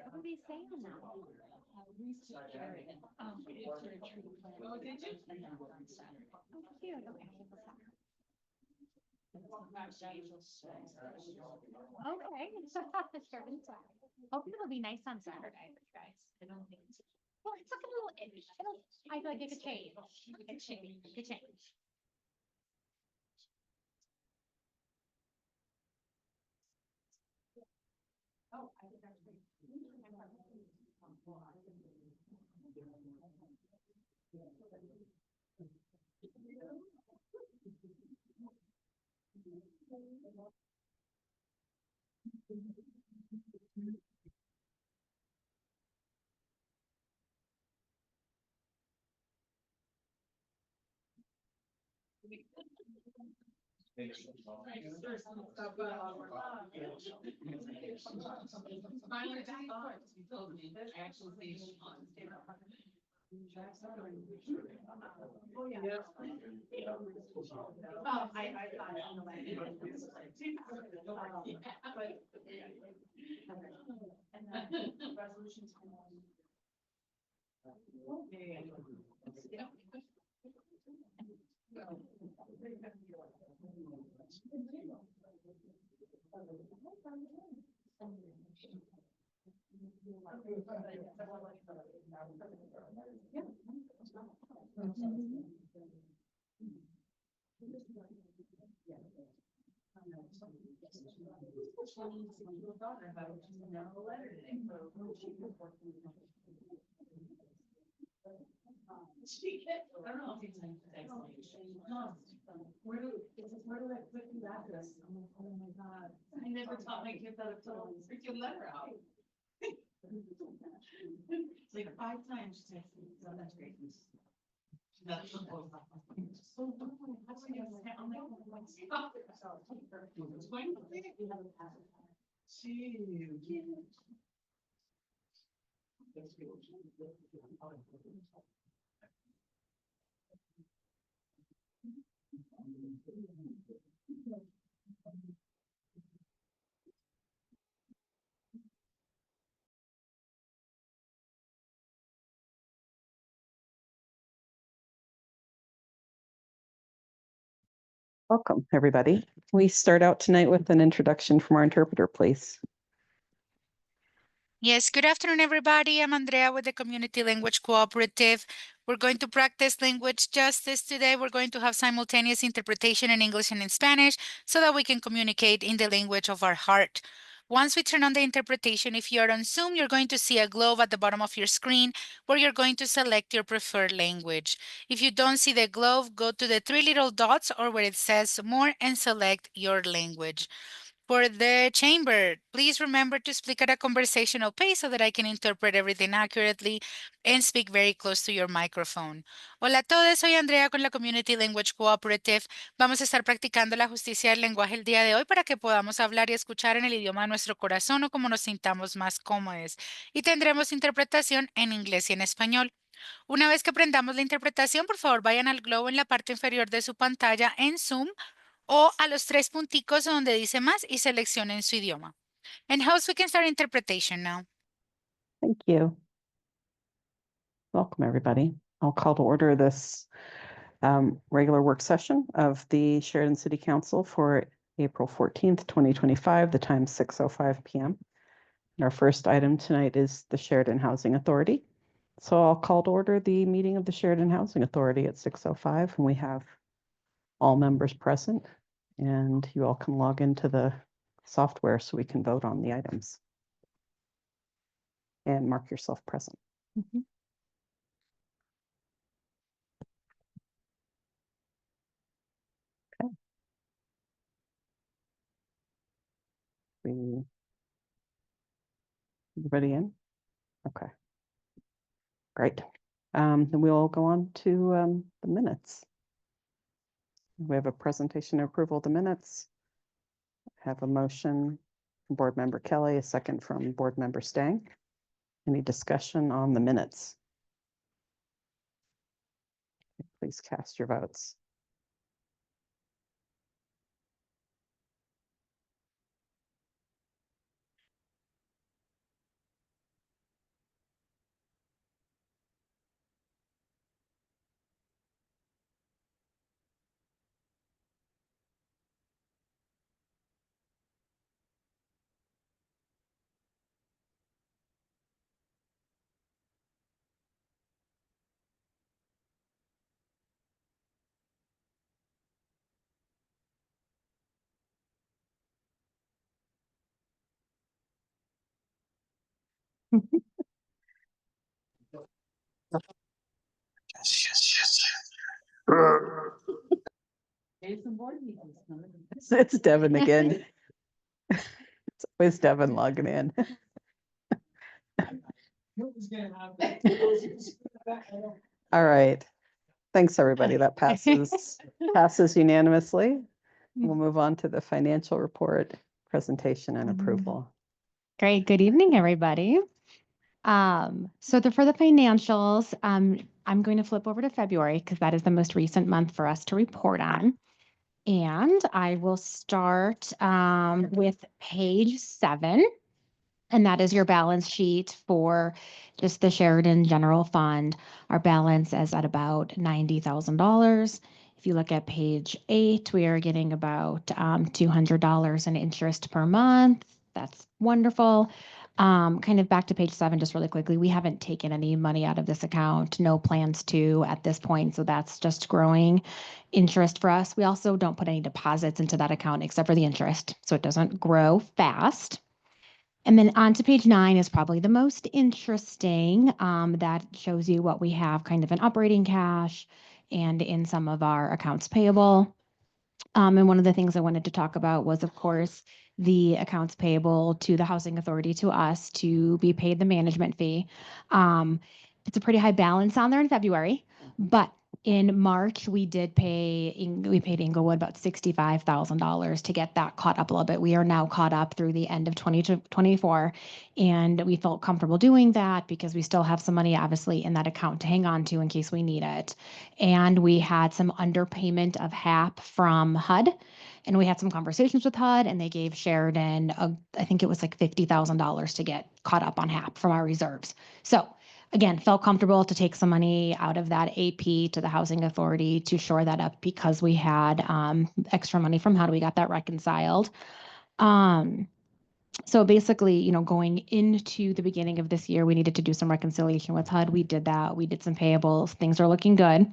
What do they say on that? Oh, did you? Oh, cute. Okay. Okay. Hopefully it'll be nice on Saturday, guys. I don't think it's. Well, it's like a little. I feel like it could change. It could change. It could change. Oh, I think that's great. I thought on the way. And then resolutions. I don't know if it's an explanation. Where do I put the address? I'm like, oh my God. I never taught my kids how to put a freaking letter out. It's like 5 times she texted me, so that's great. That's the whole. So, I'm like, oh my God. Welcome, everybody. We start out tonight with an introduction from our interpreter, please. Yes, good afternoon, everybody. I'm Andrea with the Community Language Cooperative. We're going to practice language justice today. We're going to have simultaneous interpretation in English and in Spanish so that we can communicate in the language of our heart. Once we turn on the interpretation, if you're on Zoom, you're going to see a globe at the bottom of your screen where you're going to select your preferred language. If you don't see the globe, go to the 3 little dots or where it says more and select your language. For the chamber, please remember to speak at a conversational pace so that I can interpret everything accurately and speak very close to your microphone. Hola a todos, soy Andrea con la Community Language Cooperative. Vamos a estar practicando la justicia del lenguaje el día de hoy para que podamos hablar y escuchar en el idioma de nuestro corazón o como nos sintamos más cómodos. Y tendremos interpretación en inglés y en español. Una vez que aprendamos la interpretación, por favor vayan al globo en la parte inferior de su pantalla en Zoom o a los 3 punticos donde dice más y seleccionen su idioma. And host, we can start interpretation now. Thank you. Welcome, everybody. I'll call to order this regular work session of the Sheridan City Council for April 14th, 2025, the time 6:05 p.m. And our first item tonight is the Sheridan Housing Authority. So I'll call to order the meeting of the Sheridan Housing Authority at 6:05, and we have all members present, and you all can log into the software so we can vote on the items. And mark yourself present. Okay. Everybody in? Okay. Great. Then we'll go on to the minutes. We have a presentation and approval of the minutes. Have a motion from Board Member Kelly, a second from Board Member Stang. Any discussion on the minutes? Please cast your votes. It's Devin again. It's always Devin logging in. All right. Thanks, everybody. That passes unanimously. We'll move on to the financial report presentation and approval. Great. Good evening, everybody. For the financials, I'm going to flip over to February because that is the most recent month for us to report on. And I will start with page 7. And that is your balance sheet for just the Sheridan General Fund. Our balance is at about $90,000. If you look at page 8, we are getting about $200 in interest per month. That's wonderful. Kind of back to page 7, just really quickly, we haven't taken any money out of this account, no plans to at this point. So that's just growing interest for us. We also don't put any deposits into that account except for the interest. So it doesn't grow fast. And then on to page 9 is probably the most interesting. That shows you what we have kind of in operating cash and in some of our accounts payable. And one of the things I wanted to talk about was, of course, the accounts payable to the Housing Authority, to us, to be paid the management fee. It's a pretty high balance on there in February, but in March, we paid Inglewood about $65,000 to get that caught up a little bit. We are now caught up through the end of 2024, and we felt comfortable doing that because we still have some money, obviously, in that account to hang on to in case we need it. And we had some underpayment of HAP from HUD, and we had some conversations with HUD, and they gave Sheridan, I think it was like $50,000 to get caught up on HAP from our reserves. So again, felt comfortable to take some money out of that AP to the Housing Authority to shore that up because we had extra money from HUD. We got that reconciled. So basically, going into the beginning of this year, we needed to do some reconciliation with HUD. We did that. We did some payables. Things are looking good.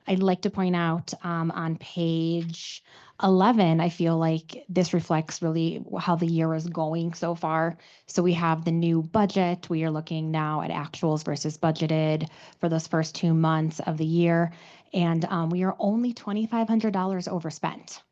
I'd like to point out on page 11, I feel like this reflects really how the year is going so far. So we have the new budget. We are looking now at actuals versus budgeted for those first 2 months of the year. And we are only $2,500 overspent.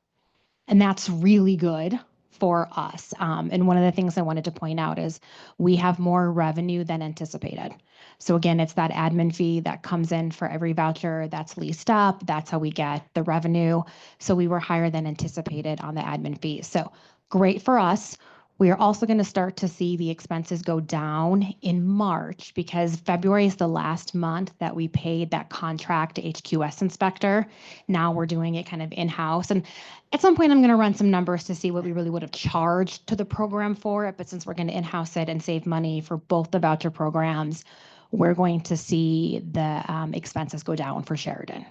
And that's really good for us. And one of the things I wanted to point out is we have more revenue than anticipated. So again, it's that admin fee that comes in for every voucher that's leased up. That's how we get the revenue. So we were higher than anticipated on the admin fees. So great for us. We are also going to start to see the expenses go down in March because February is the last month that we paid that contract HQS inspector. Now we're doing it kind of in-house. And at some point, I'm going to run some numbers to see what we really would have charged to the program for it. But since we're going to in-house it and save money for both the voucher programs, we're going to see the expenses go down for Sheridan.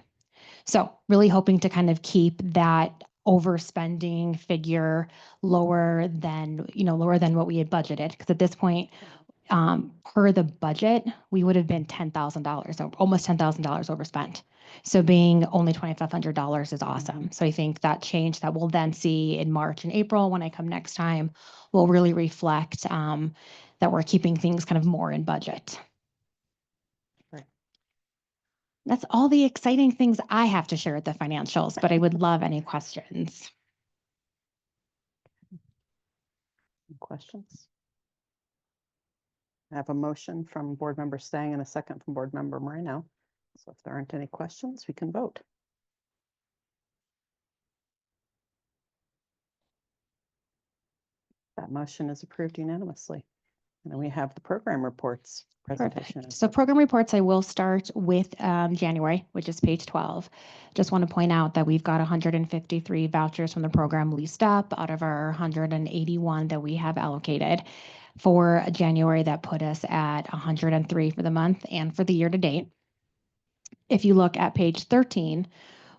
So really hoping to kind of keep that overspending figure lower than what we had budgeted. Because at this point, per the budget, we would have been $10,000, so almost $10,000 overspent. So being only $2,500 is awesome. So I think that change that we'll then see in March and April when I come next time will really reflect that we're keeping things kind of more in budget. That's all the exciting things I have to share with the financials, but I would love any questions. Questions? I have a motion from Board Member Stang and a second from Board Member Moreno. So if there aren't any questions, we can vote. That motion is approved unanimously. And then we have the program reports presentation. Perfect. So program reports, I will start with January, which is page 12. Just want to point out that we've got 153 vouchers from the program leased up out of our 181 that we have allocated. For January, that put us at 103 for the month and for the year to date. If you look at page 13,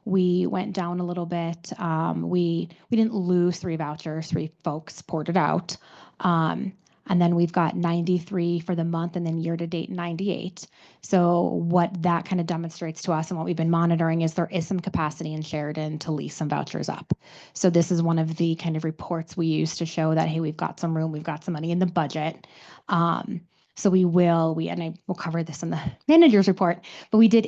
we went down a little bit. We didn't lose 3 vouchers, 3 folks ported out. And then we've got 93 for the month and then year to date 98. So what that kind of demonstrates to us and what we've been monitoring is there is some capacity in Sheridan to lease some vouchers up. So this is one of the kind of reports we use to show that, hey, we've got some room, we've got some money in the budget. So we and I will cover this in the manager's report, but we did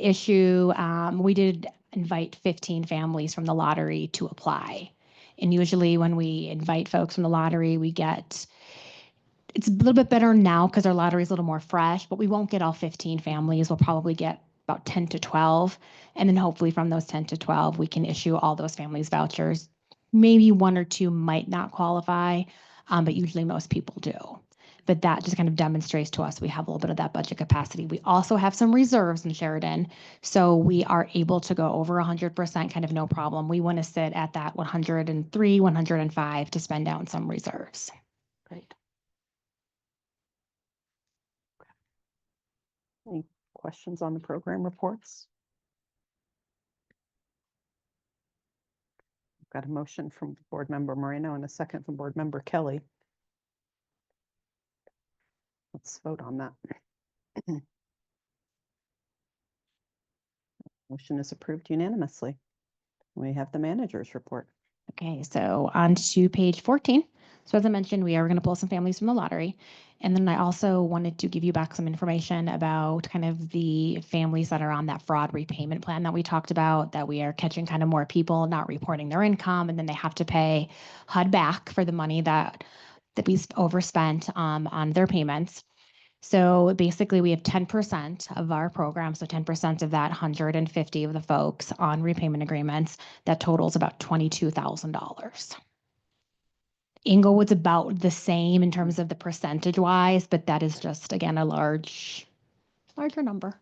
invite 15 families from the lottery to apply. And usually when we invite folks from the lottery, it's a little bit better now because our lottery is a little more fresh, but we won't get all 15 families. We'll probably get about 10 to 12. And then hopefully from those 10 to 12, we can issue all those families vouchers. Maybe one or two might not qualify, but usually most people do. But that just kind of demonstrates to us we have a little bit of that budget capacity. We also have some reserves in Sheridan, so we are able to go over 100% kind of no problem. We want to sit at that 103, 105 to spend down some reserves. Great. Any questions on the program reports? I've got a motion from Board Member Moreno and a second from Board Member Kelly. Let's vote on that. Motion is approved unanimously. We have the manager's report. Okay, so on to page 14. So as I mentioned, we are going to pull some families from the lottery. And then I also wanted to give you back some information about kind of the families that are on that fraud repayment plan that we talked about, that we are catching kind of more people not reporting their income, and then they have to pay HUD back for the money that we overspent on their payments. So basically we have 10% of our program. So 10% of that 150 of the folks on repayment agreements, that totals about $22,000. Inglewood's about the same in terms of the percentage wise, but that is just, again, a larger number.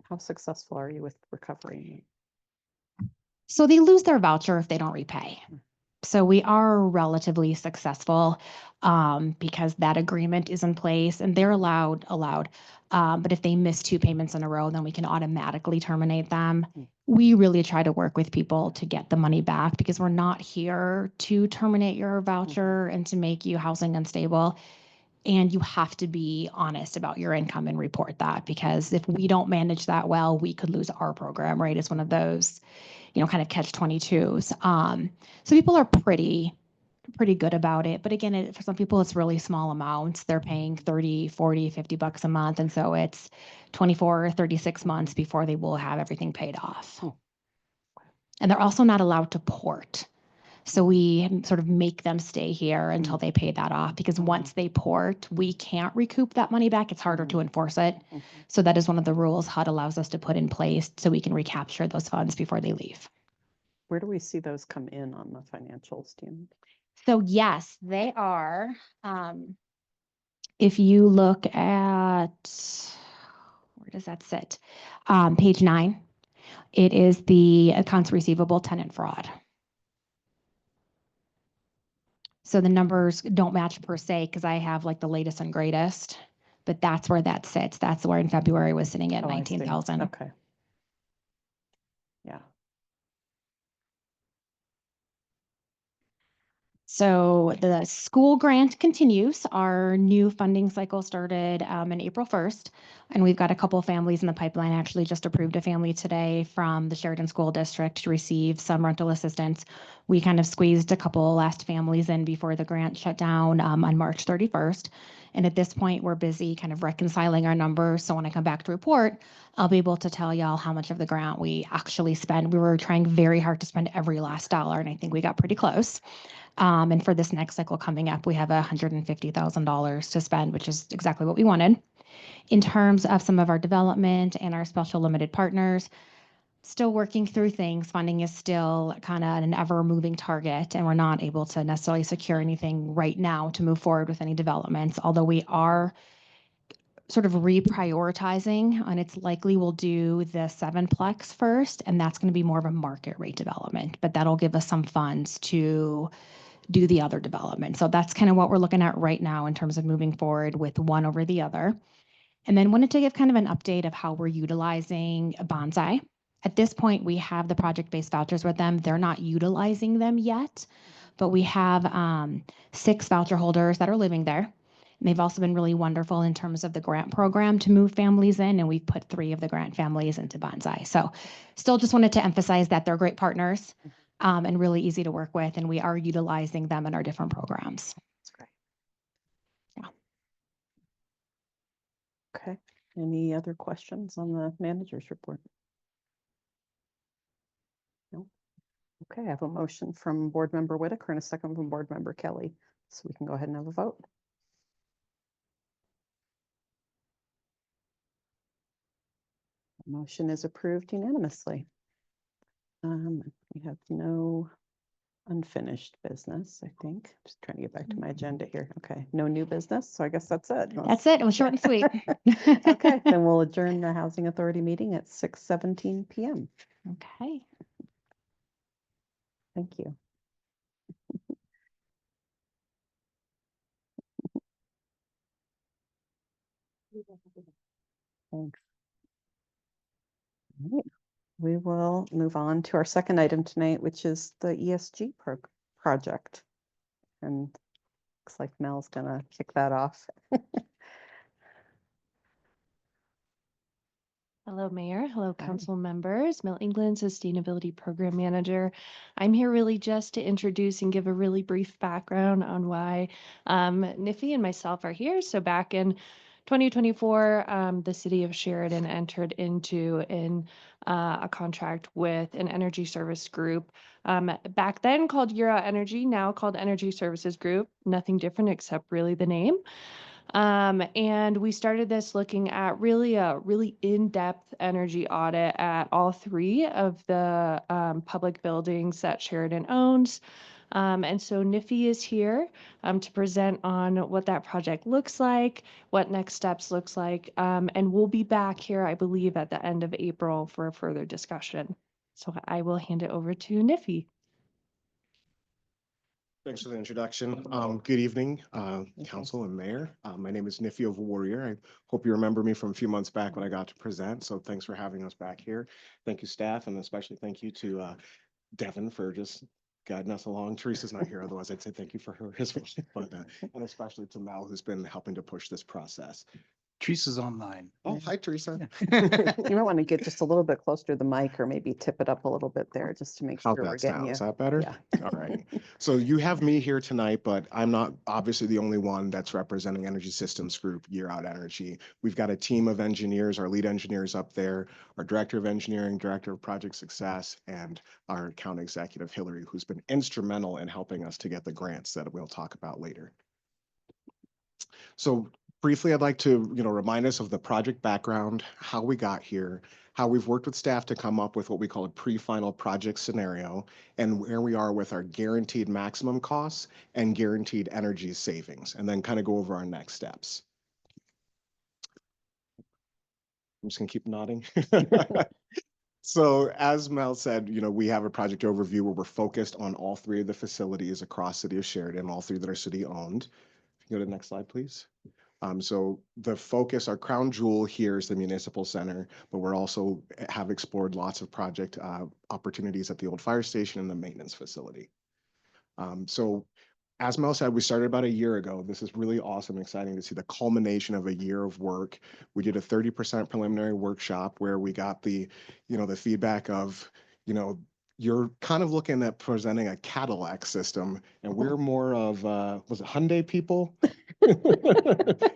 How successful are you with recovering? So they lose their voucher if they don't repay. So we are relatively successful because that agreement is in place and they're allowed. But if they miss 2 payments in a row, then we can automatically terminate them. We really try to work with people to get the money back because we're not here to terminate your voucher and to make you housing unstable. And you have to be honest about your income and report that, because if we don't manage that well, we could lose our program, right? It's one of those, kind of catch-22s. So people are pretty good about it. But again, for some people, it's really small amounts. They're paying 30, 40, 50 bucks a month. And so it's 24 or 36 months before they will have everything paid off. And they're also not allowed to port. So we sort of make them stay here until they pay that off, because once they port, we can't recoup that money back. It's harder to enforce it. So that is one of the rules HUD allows us to put in place so we can recapture those funds before they leave. Where do we see those come in on the financials, team? So yes, they are. If you look at, where does that sit? Page 9, it is the accounts receivable tenant fraud. So the numbers don't match per se because I have like the latest and greatest, but that's where that sits. That's where in February was sitting at 19,000. Okay. Yeah. So the school grant continues. Our new funding cycle started in April 1st, and we've got a couple families in the pipeline. Actually just approved a family today from the Sheridan School District to receive some rental assistance. We kind of squeezed a couple last families in before the grant shut down on March 31st. And at this point, we're busy kind of reconciling our numbers. So when I come back to report, I'll be able to tell y'all how much of the grant we actually spend. We were trying very hard to spend every last dollar, and I think we got pretty close. And for this next cycle coming up, we have $150,000 to spend, which is exactly what we wanted. In terms of some of our development and our special limited partners, still working through things. Funding is still kind of an ever moving target, and we're not able to necessarily secure anything right now to move forward with any developments, although we are sort of reprioritizing, and it's likely we'll do the 7-plex first, and that's going to be more of a market rate development, but that'll give us some funds to do the other development. So that's kind of what we're looking at right now in terms of moving forward with one over the other. And then wanted to give kind of an update of how we're utilizing Bonsai. At this point, we have the project-based vouchers with them. They're not utilizing them yet, but we have 6 voucher holders that are living there. And they've also been really wonderful in terms of the grant program to move families in, and we've put 3 of the grant families into Bonsai. So still just wanted to emphasize that they're great partners and really easy to work with, and we are utilizing them in our different programs. That's great. Yeah. Any other questions on the manager's report? No? Okay, I have a motion from Board Member Whitaker and a second from Board Member Kelly. So we can go ahead and have a vote. Motion is approved unanimously. We have no unfinished business, I think. Just trying to get back to my agenda here. Okay, no new business, so I guess that's it. That's it. It was short and sweet. Okay, then we'll adjourn the Housing Authority meeting at 6:17 PM. Okay. Thank you. Thanks. All right. We will move on to our second item tonight, which is the ESG project. And looks like Mel's gonna kick that off. Hello, Mayor. Hello, Hi. council members. Mel England, Sustainability Program Manager. I'm here really just to introduce and give a really brief background on why NIFI and myself are here. So back in 2024, the city of Sheridan entered into a contract with an energy service group. Back then called Euro Energy, now called Energy Services Group. Nothing different except really the name. And we started this looking at really a really in-depth energy audit at all three of the public buildings that Sheridan owns. And so NIFI is here to present on what that project looks like, what next steps looks like, and we'll be back here, I believe, at the end of April for a further discussion. So I will hand it over to NIFI. Thanks for the introduction. Good evening, council and mayor. My name is Niffy of Warrior. I hope you remember me from a few months back when I got to present. So thanks for having us back here. Thank you, staff, and especially thank you to Devin for just guiding us along. Teresa's not here, otherwise I'd say thank you for her as well. But and especially to Mel, who's been helping to push this process. Teresa's online. Oh, hi, Teresa. You might want to get just a little bit closer to the mic or maybe tip it up a little bit there just to make sure How's we're that getting sound? you. Is that better? Yeah. All right. So you have me here tonight, but I'm not obviously the only one that's representing Energy Systems Group, Year Out Energy. We've got a team of engineers, our lead engineers up there, our director of engineering, director of project success, and our account executive, Hillary, who's been instrumental in helping us to get the grants that we'll talk about later. So briefly, I'd like to, remind us of the project background, how we got here, how we've worked with staff to come up with what we call a pre-final project scenario, and where we are with our guaranteed maximum costs and guaranteed energy savings, and then kind of go over our next steps. I'm just gonna keep nodding. So as Mel said, we have a project overview where we're focused on all three of the facilities across the city of Sheridan, all three that are city owned. If you go to the next slide, please. So the focus, our crown jewel here is the municipal center, but we're also have explored lots of project opportunities at the old fire station and the maintenance facility. So as Mel said, we started about a year ago. This is really awesome, exciting to see the culmination of a year of work. We did a 30% preliminary workshop where we got the feedback of, you're kind of looking at presenting a Cadillac system, and we're more of, was it Hyundai people?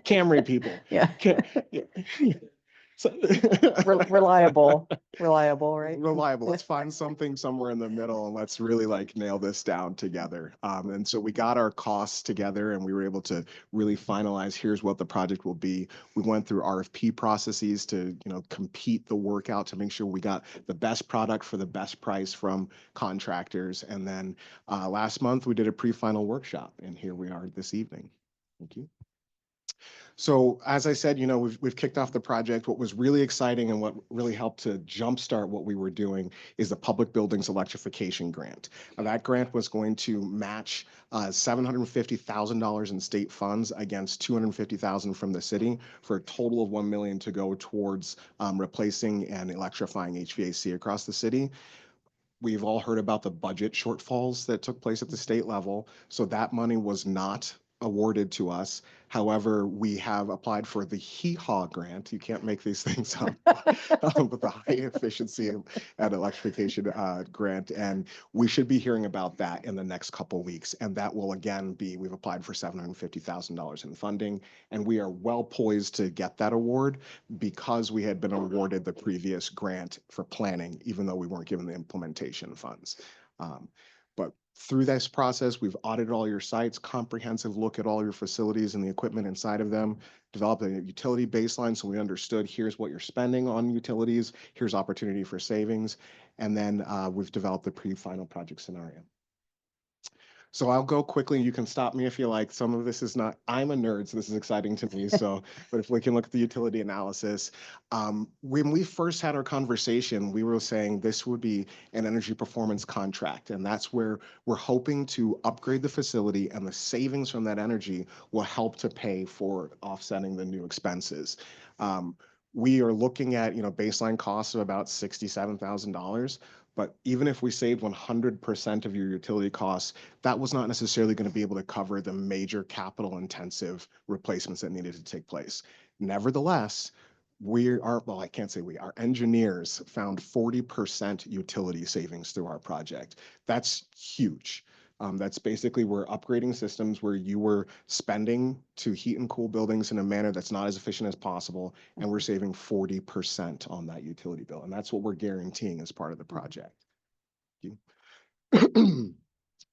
Camry people. Yeah. So Reliable, right? Reliable. Let's find something somewhere in the middle and let's really nail this down together. And so we got our costs together and we were able to really finalize, here's what the project will be. We went through RFP processes to, compete the work out to make sure we got the best product for the best price from contractors. And then last month we did a pre-final workshop and here we are this evening. Thank you. So as I said, we've kicked off the project. What was really exciting and what really helped to jumpstart what we were doing is the Public Buildings Electrification Grant. Now, that grant was going to match $750,000 in state funds against $250,000 from the city for a total of $1 million to go towards replacing and electrifying HVAC across the city. We've all heard about the budget shortfalls that took place at the state level. So that money was not awarded to us. However, we have applied for the HEHA grant. You can't make these things up, but the high efficiency and electrification grant. And we should be hearing about that in the next couple weeks. And that will again be, we've applied for $750,000 in funding, and we are well poised to get that award because we had been awarded the previous grant for planning, even though we weren't given the implementation funds. But through this process, we've audited all your sites, comprehensive look at all your facilities and the equipment inside of them, developed a utility baseline so we understood here's what you're spending on utilities, here's opportunity for savings, and then we've developed the pre-final project scenario. So I'll go quickly. You can stop me if you like. Some of this is not, I'm a nerd, so this is exciting to me. So, but if we can look at the utility analysis, when we first had our conversation, we were saying this would be an energy performance contract. And that's where we're hoping to upgrade the facility, and the savings from that energy will help to pay for offsetting the new expenses. We are looking at, baseline costs of about $67,000. But even if we saved 100% of your utility costs, that was not necessarily going to be able to cover the major capital intensive replacements that needed to take place. Nevertheless, I can't say our engineers found 40% utility savings through our project. That's huge. That's basically, we're upgrading systems where you were spending to heat and cool buildings in a manner that's not as efficient as possible, and we're saving 40% on that utility bill. And that's what we're guaranteeing as part of the project.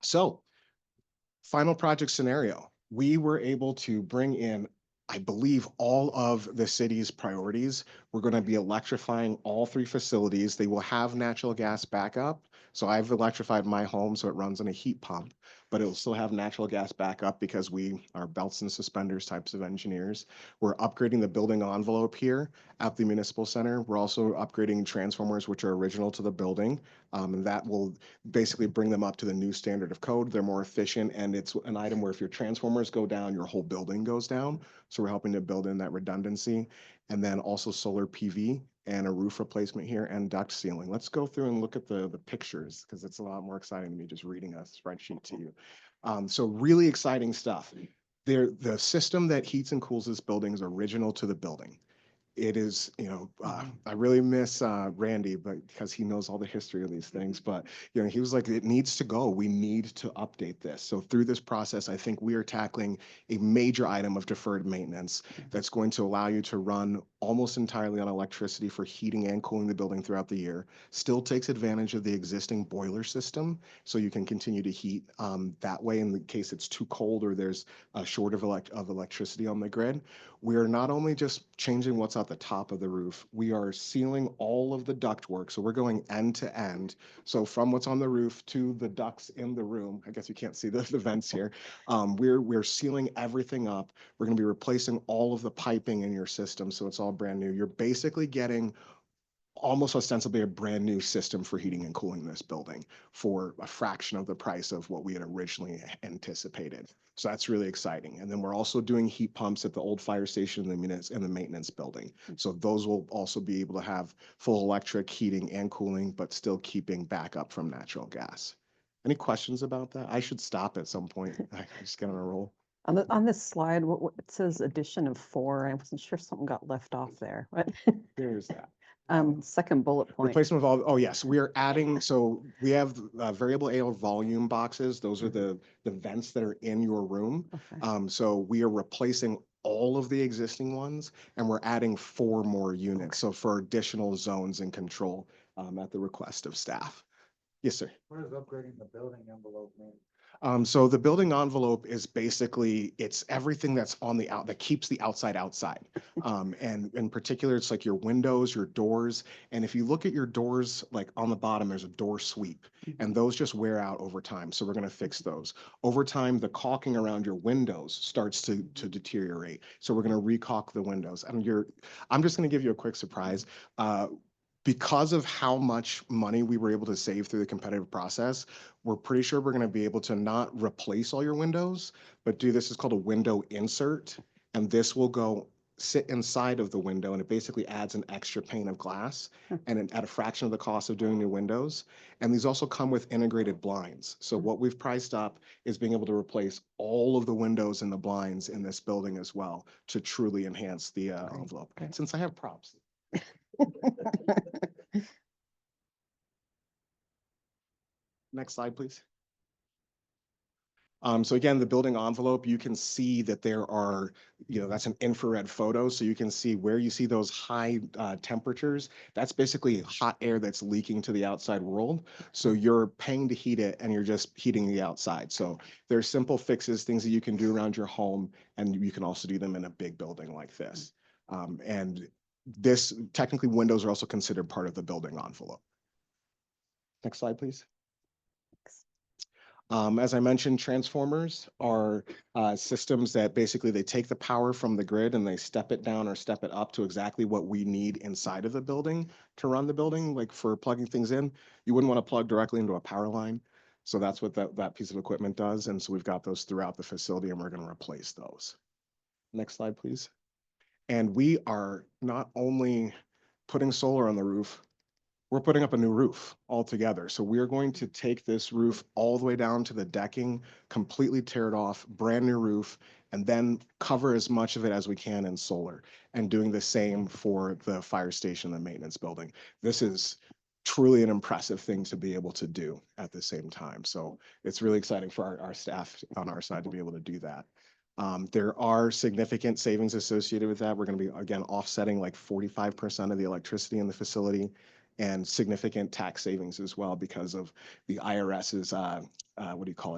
So, final project scenario. We were able to bring in, I believe, all of the city's priorities. We're going to be electrifying all 3 facilities. They will have natural gas backup. So I've electrified my home so it runs on a heat pump, but it'll still have natural gas backup because we are belts and suspenders types of engineers. We're upgrading the building envelope here at the municipal center. We're also upgrading transformers, which are original to the building. And that will basically bring them up to the new standard of code. They're more efficient, and it's an item where if your transformers go down, your whole building goes down. So we're helping to build in that redundancy. And then also solar PV and a roof replacement here and duct sealing. Let's go through and look at the pictures, because it's a lot more exciting to me just reading a spreadsheet to you. So really exciting stuff. The system that heats and cools this building is original to the building. It is, I really miss Randy, but because he knows all the history of these things, but he was like, it needs to go. We need to update this. So through this process, I think we are tackling a major item of deferred maintenance that's going to allow you to run almost entirely on electricity for heating and cooling the building throughout the year. Still takes advantage of the existing boiler system, so you can continue to heat that way in the case it's too cold or there's a short of electricity on the grid. We are not only just changing what's at the top of the roof, we are sealing all of the ductwork. So we're going end to end. So from what's on the roof to the ducts in the room, I guess you can't see the vents here. We're sealing everything up. We're going to be replacing all of the piping in your system, so it's all brand new. You're basically getting almost ostensibly a brand new system for heating and cooling this building for a fraction of the price of what we had originally anticipated. So that's really exciting. And then we're also doing heat pumps at the old fire station in the maintenance building. So those will also be able to have full electric heating and cooling, but still keeping backup from natural gas. Any questions about that? I should stop at some point. I just get on a roll. On this slide, what it says addition of 4. I wasn't sure something got left off there. What? There's that. Second bullet point. Replacement of all, oh yes, we are adding, so we have variable AL volume boxes. Those are the vents that are in your room. Okay. So we are replacing all of the existing ones, and we're adding 4 more units. So for additional zones and control at the request of staff. Yes, sir. What is upgrading the building envelope mean? So the building envelope is basically, it's everything that's on the that keeps the outside. And in particular, it's like your windows, your doors. And if you look at your doors, like on the bottom, there's a door sweep, and those just wear out over time. So we're going to fix those. Over time, the caulking around your windows starts to deteriorate. So we're going to recaulk the windows. And I'm just going to give you a quick surprise. Because of how much money we were able to save through the competitive process, we're pretty sure we're going to be able to not replace all your windows, but do this is called a window insert. And this will go sit inside of the window, and it basically adds an extra pane of glass and at a fraction of the cost of doing new windows. And these also come with integrated blinds. So what we've priced up is being able to replace all of the windows and the blinds in this building as well to truly enhance the envelope. great. Since I have props. Next slide, please. So again, the building envelope, you can see that there are, that's an infrared photo. So you can see where you see those high temperatures. That's basically hot air that's leaking to the outside world. So you're paying to heat it and you're just heating the outside. So there's simple fixes, things that you can do around your home, and you can also do them in a big building like this. And this, technically, windows are also considered part of the building envelope. Next slide, please. As I mentioned, transformers are systems that basically they take the power from the grid and they step it down or step it up to exactly what we need inside of the building to run the building. Like for plugging things in, you wouldn't want to plug directly into a power line. So that's what that piece of equipment does. And so we've got those throughout the facility and we're going to replace those. Next slide, please. And we are not only putting solar on the roof, we're putting up a new roof altogether. So we are going to take this roof all the way down to the decking, completely tear it off, brand new roof, and then cover as much of it as we can in solar, and doing the same for the fire station and maintenance building. This is truly an impressive thing to be able to do at the same time. So it's really exciting for our staff on our side to be able to do that. There are significant savings associated with that. We're going to be, again, offsetting like 45% of the electricity in the facility, and significant tax savings as well because of the IRS's,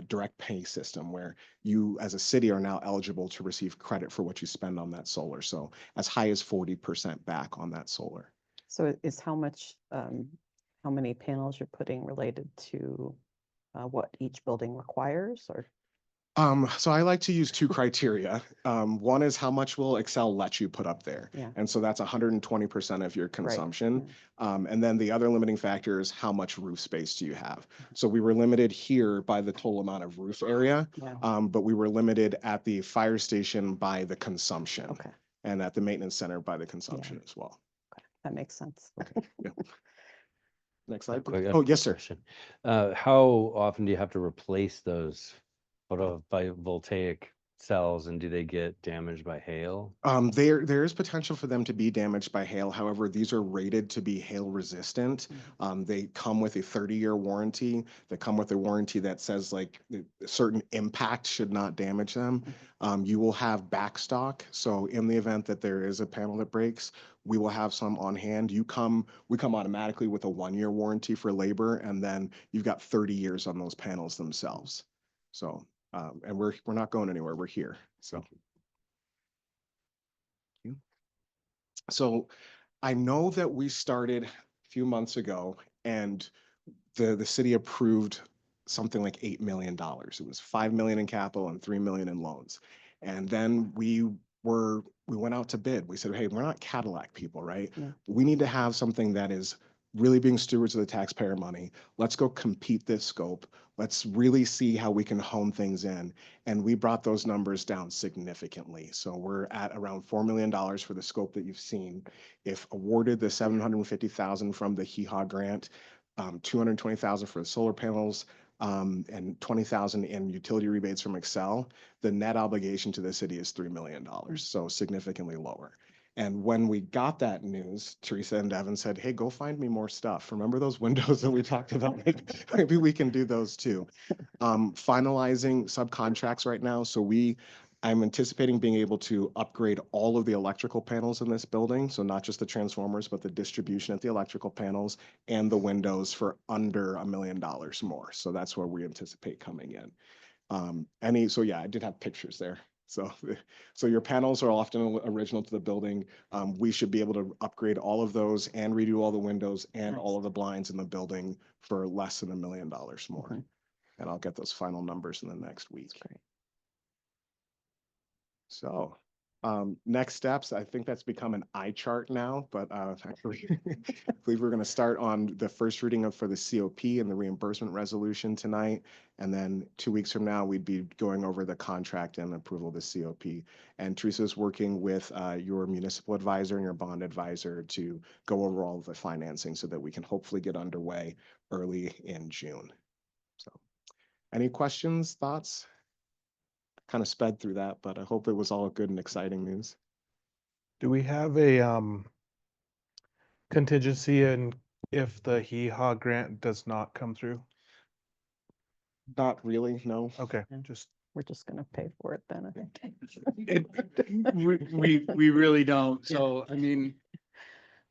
direct pay system, where you as a city are now eligible to receive credit for what you spend on that solar. So as high as 40% back on that solar. So is how many panels you're putting related to what each building requires, or? So I like to use two criteria. One is how much will Excel let you put up there? Yeah. And so that's 120% of your consumption. yeah. And then the other limiting factor is how much roof space do you have? So we were limited here by the total amount of roof area, Yeah. but we were limited at the fire station by the consumption. Okay, And at the maintenance center by the consumption as well. that makes sense. Yeah. Next slide, Quick, please. I have Oh, a yes, sir. question. How often do you have to replace those photovoltaic cells, and do they get damaged by hail? There is potential for them to be damaged by hail. However, these are rated to be hail resistant. They come with a 30-year warranty. They come with a warranty that says like a certain impact should not damage them. You will have backstock. So in the event that there is a panel that breaks, we will have some on hand. We come automatically with a 1-year warranty for labor, and then you've got 30 years on those panels themselves. So, and we're not going anywhere. We're here. So. So I know that we started a few months ago and the city approved something like $8 million. It was $5 million in capital and $3 million in loans. And then we went out to bid. We said, hey, we're not Cadillac people, right? Yeah. We need to have something that is really being stewards of the taxpayer money. Let's go compete this scope. Let's really see how we can hone things in. And we brought those numbers down significantly. So we're at around $4 million for the scope that you've seen. If awarded the $750,000 from the HEHA grant, $220,000 for the solar panels, and $20,000 in utility rebates from Excel, the net obligation to the city is $3 million, so significantly lower. And when we got that news, Teresa and Devin said, hey, go find me more stuff. Remember those windows that we talked about? Maybe we can do those too. Finalizing subcontracts right now. So I'm anticipating being able to upgrade all of the electrical panels in this building. So not just the transformers, but the distribution at the electrical panels and the windows for under $1 million more. So that's where we anticipate coming in. So yeah, I did have pictures there. So your panels are often original to the building. We should be able to upgrade all of those and redo all the windows and all of the blinds in the building for less than $1 million more. And I'll get those final numbers in the next week. Great. So Next steps, I think that's become an eye chart now, but actually, I believe we're going to start on the first reading for the COP and the reimbursement resolution tonight. And then 2 weeks from now, we'd be going over the contract and approval of the COP. And Teresa's working with your municipal advisor and your bond advisor to go over all of the financing so that we can hopefully get underway early in June. So any questions, thoughts? Kind of sped through that, but I hope it was all good and exciting news. Do we have a contingency in if the HEHA grant does not come through? Not really, no. Okay, Yeah. just We're just gonna pay for it then, I think. We really don't. Yeah. So, I mean,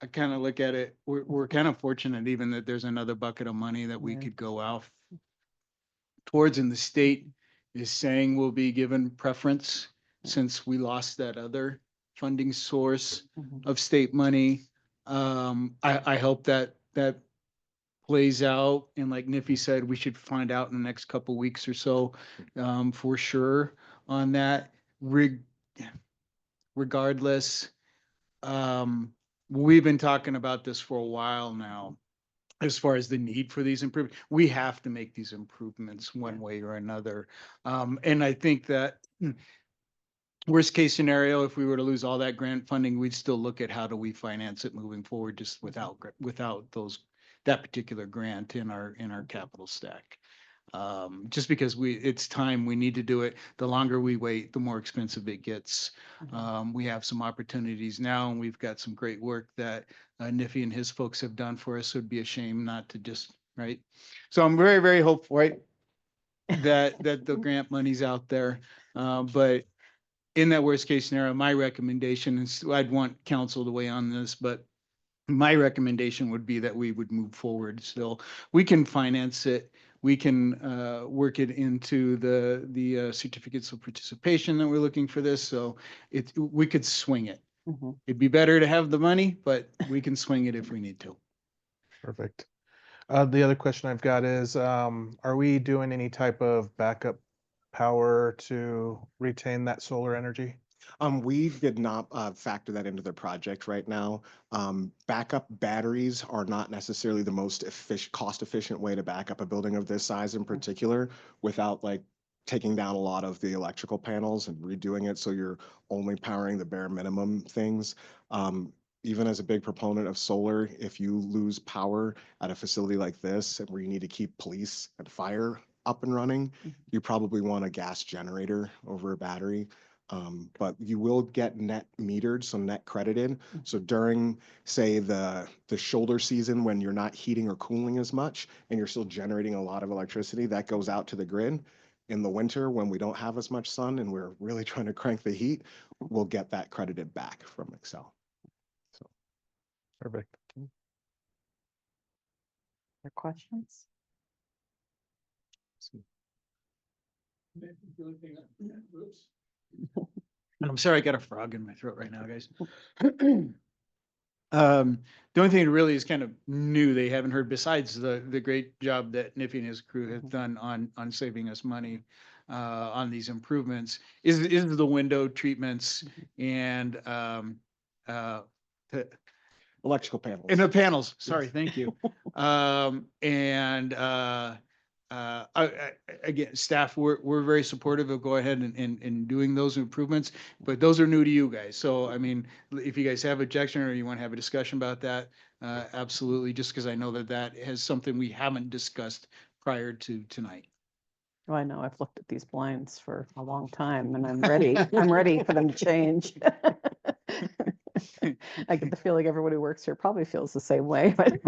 I kind of look at it, we're kind of fortunate even that there's another bucket of money that we Yeah. could go out towards, and the state is saying we'll be given preference since we lost that other funding source Mhm. of state money. I hope that plays out. And like Niffy said, we should find out in the next couple weeks or so, for sure on that. Regardless, we've been talking about this for a while now. As far as the need for these improvements, we have to make these improvements one way or another. And I think that worst case scenario, if we were to lose all that grant funding, we'd still look at how do we finance it moving forward, just without that particular grant in our capital stack. Just because it's time, we need to do it. The longer we wait, the more expensive it gets. We have some opportunities now, and we've got some great work that Niffy and his folks have done for us. So it'd be a shame not to just, right? So I'm very, very hopeful, right? That the grant money's out there. But in that worst case scenario, my recommendation is, I'd want council to weigh on this, but my recommendation would be that we would move forward. Still, we can finance it. We can work it into the certificates of participation that we're looking for this. So we could swing it. Mhm. It'd be better to have the money, but we can swing it if we need to. perfect. The other question I've got is, are we doing any type of backup power to retain that solar energy? We did not factor that into the project right now. Backup batteries are not necessarily the most cost-efficient way to back up a building of this size in particular, without like taking down a lot of the electrical panels and redoing it so you're only powering the bare minimum things. Even as a big proponent of solar, if you lose power at a facility like this and where you need to keep police and fire up and running, you probably want a gas generator over a battery. But you will get net metered, so net credited. So during, say, the shoulder season when you're not heating or cooling as much and you're still generating a lot of electricity, that goes out to the grid. In the winter, when we don't have as much sun and we're really trying to crank the heat, we'll get that credited back from Excel. So Perfect. Other questions? I'm sorry, I got a frog in my throat right now, guys. The only thing that really is kind of new they haven't heard, besides the great job that Niffy and his crew have done on saving us money on these improvements, is the window treatments and electrical panels. and the panels. Sorry, thank you. Again, staff, we're very supportive of go ahead and doing those improvements, but those are new to you guys. So, I mean, if you guys have objection or you want to have a discussion about that, absolutely, just because I know that has something we haven't discussed prior to tonight. Well, I know I've looked at these blinds for a long time and I'm ready. I'm ready for them to change. I get the feeling everybody who works here probably feels the same way, but.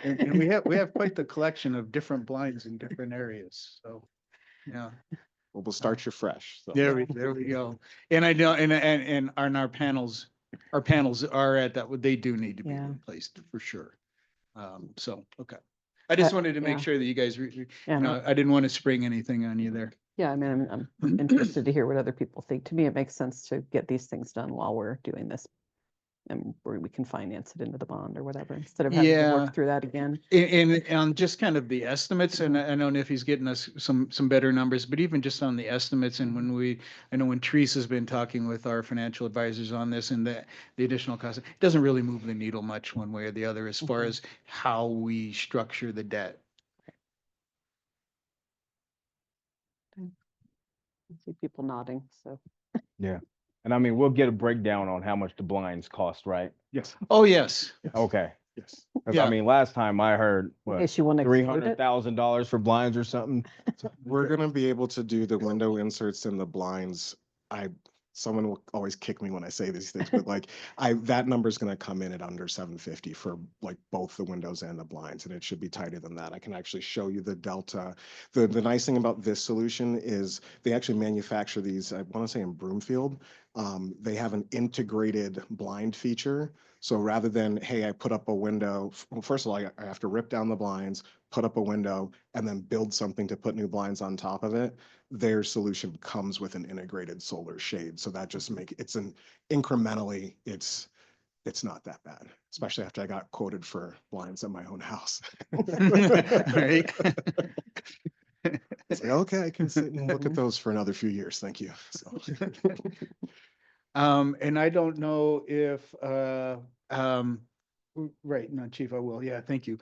And we have quite the collection of different blinds in different areas. So, yeah. Well, we'll start you fresh. So. There we go. And I know, and our panels are at that, they do need to be Yeah. replaced for sure. So, okay. I just wanted to make yeah. sure that you guys, Yeah, no, I didn't want to spring anything on you there. yeah, I mean, I'm interested to hear what other people think. To me, it makes sense to get these things done while we're doing this and where we can finance it into the bond or whatever, instead of having to Yeah. work through that again. And on just kind of the estimates, and I don't know if he's getting us some better numbers, but even just on the estimates, and I know when Teresa's been talking with our financial advisors on this and the additional cost, it doesn't really move the needle much one way or the other as far as how we structure the debt. I see people nodding, so. Yeah. And I mean, we'll get a breakdown on how much the blinds cost, right? Yes. Oh, yes. Okay. Yes. 'Cause Yeah. I mean, last time I heard, In what, case you want to exclude it. $300,000 for blinds or something? We're gonna be able to do the window inserts and the blinds. Someone will always kick me when I say these things, but like, that number's gonna come in at under 750 for like both the windows and the blinds, and it should be tighter than that. I can actually show you the delta. The nice thing about this solution is they actually manufacture these, I wanna say in Broomfield. They have an integrated blind feature. So rather than, hey, I put up a window, well, first of all, I have to rip down the blinds, put up a window, and then build something to put new blinds on top of it. Their solution comes with an integrated solar shade. So that just it's incrementally, it's not that bad, especially after I got quoted for blinds at my own house. Right. It's like, okay, I can sit and look at those for another few years. Thank you. So. And I don't know if, right, no, Chief, I will. Yeah, thank you.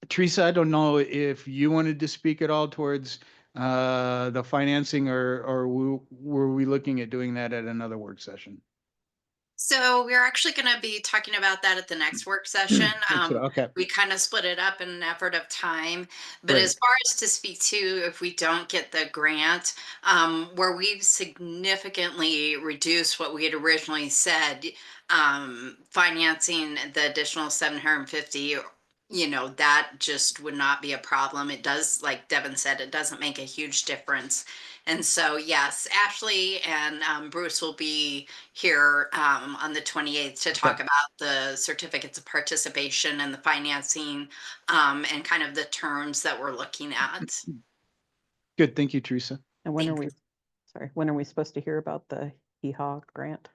Teresa, I don't know if you wanted to speak at all towards the financing, or were we looking at doing that at another work session? So we're actually going to be talking about that at the next work session. Okay. We kind of split it up in an effort of time, but Right. as far as to speak to, if we don't get the grant, where we've significantly reduced what we had originally said, financing the additional 750, that just would not be a problem. It does, like Devin said, it doesn't make a huge difference. And so, yes, Ashley and Bruce will be here on the 28th to talk about the certificates of participation and the financing and kind of the terms that we're looking at. Good. Thank you, Teresa. And when are we supposed to hear about the HEHA grant?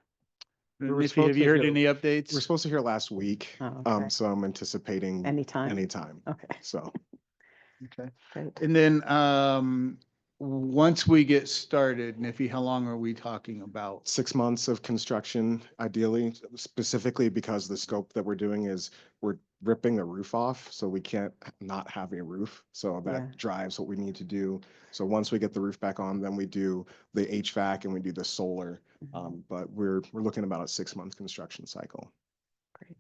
Niffy, have you heard any updates? We're supposed to hear last week. Oh, okay. So I'm anticipating Anytime? anytime. Okay, So. Okay. great. And then once we get started, Niffy, how long are we talking about? 6 months of construction, ideally, specifically because the scope that we're doing is we're ripping the roof off, so we can't not have a roof. So that Yeah. drives what we need to do. So once we get the roof back on, then we do the HVAC and we do the solar. But we're looking about a 6 month construction cycle. Great.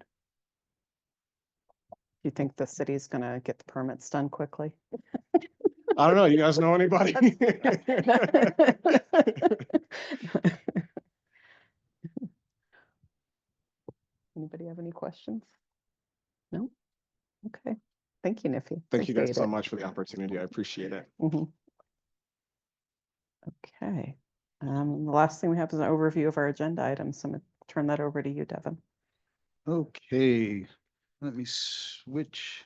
Do you think the city's gonna get the permits done quickly? I don't know. You guys know anybody? Anybody have any questions? No? Okay. Thank you, Niffy. Thank you guys Appreciate so it. much for the opportunity. I appreciate it. Mhm. Okay. The last thing we have is an overview of our agenda items. So I'm gonna turn that over to you, Devin. Okay, let me switch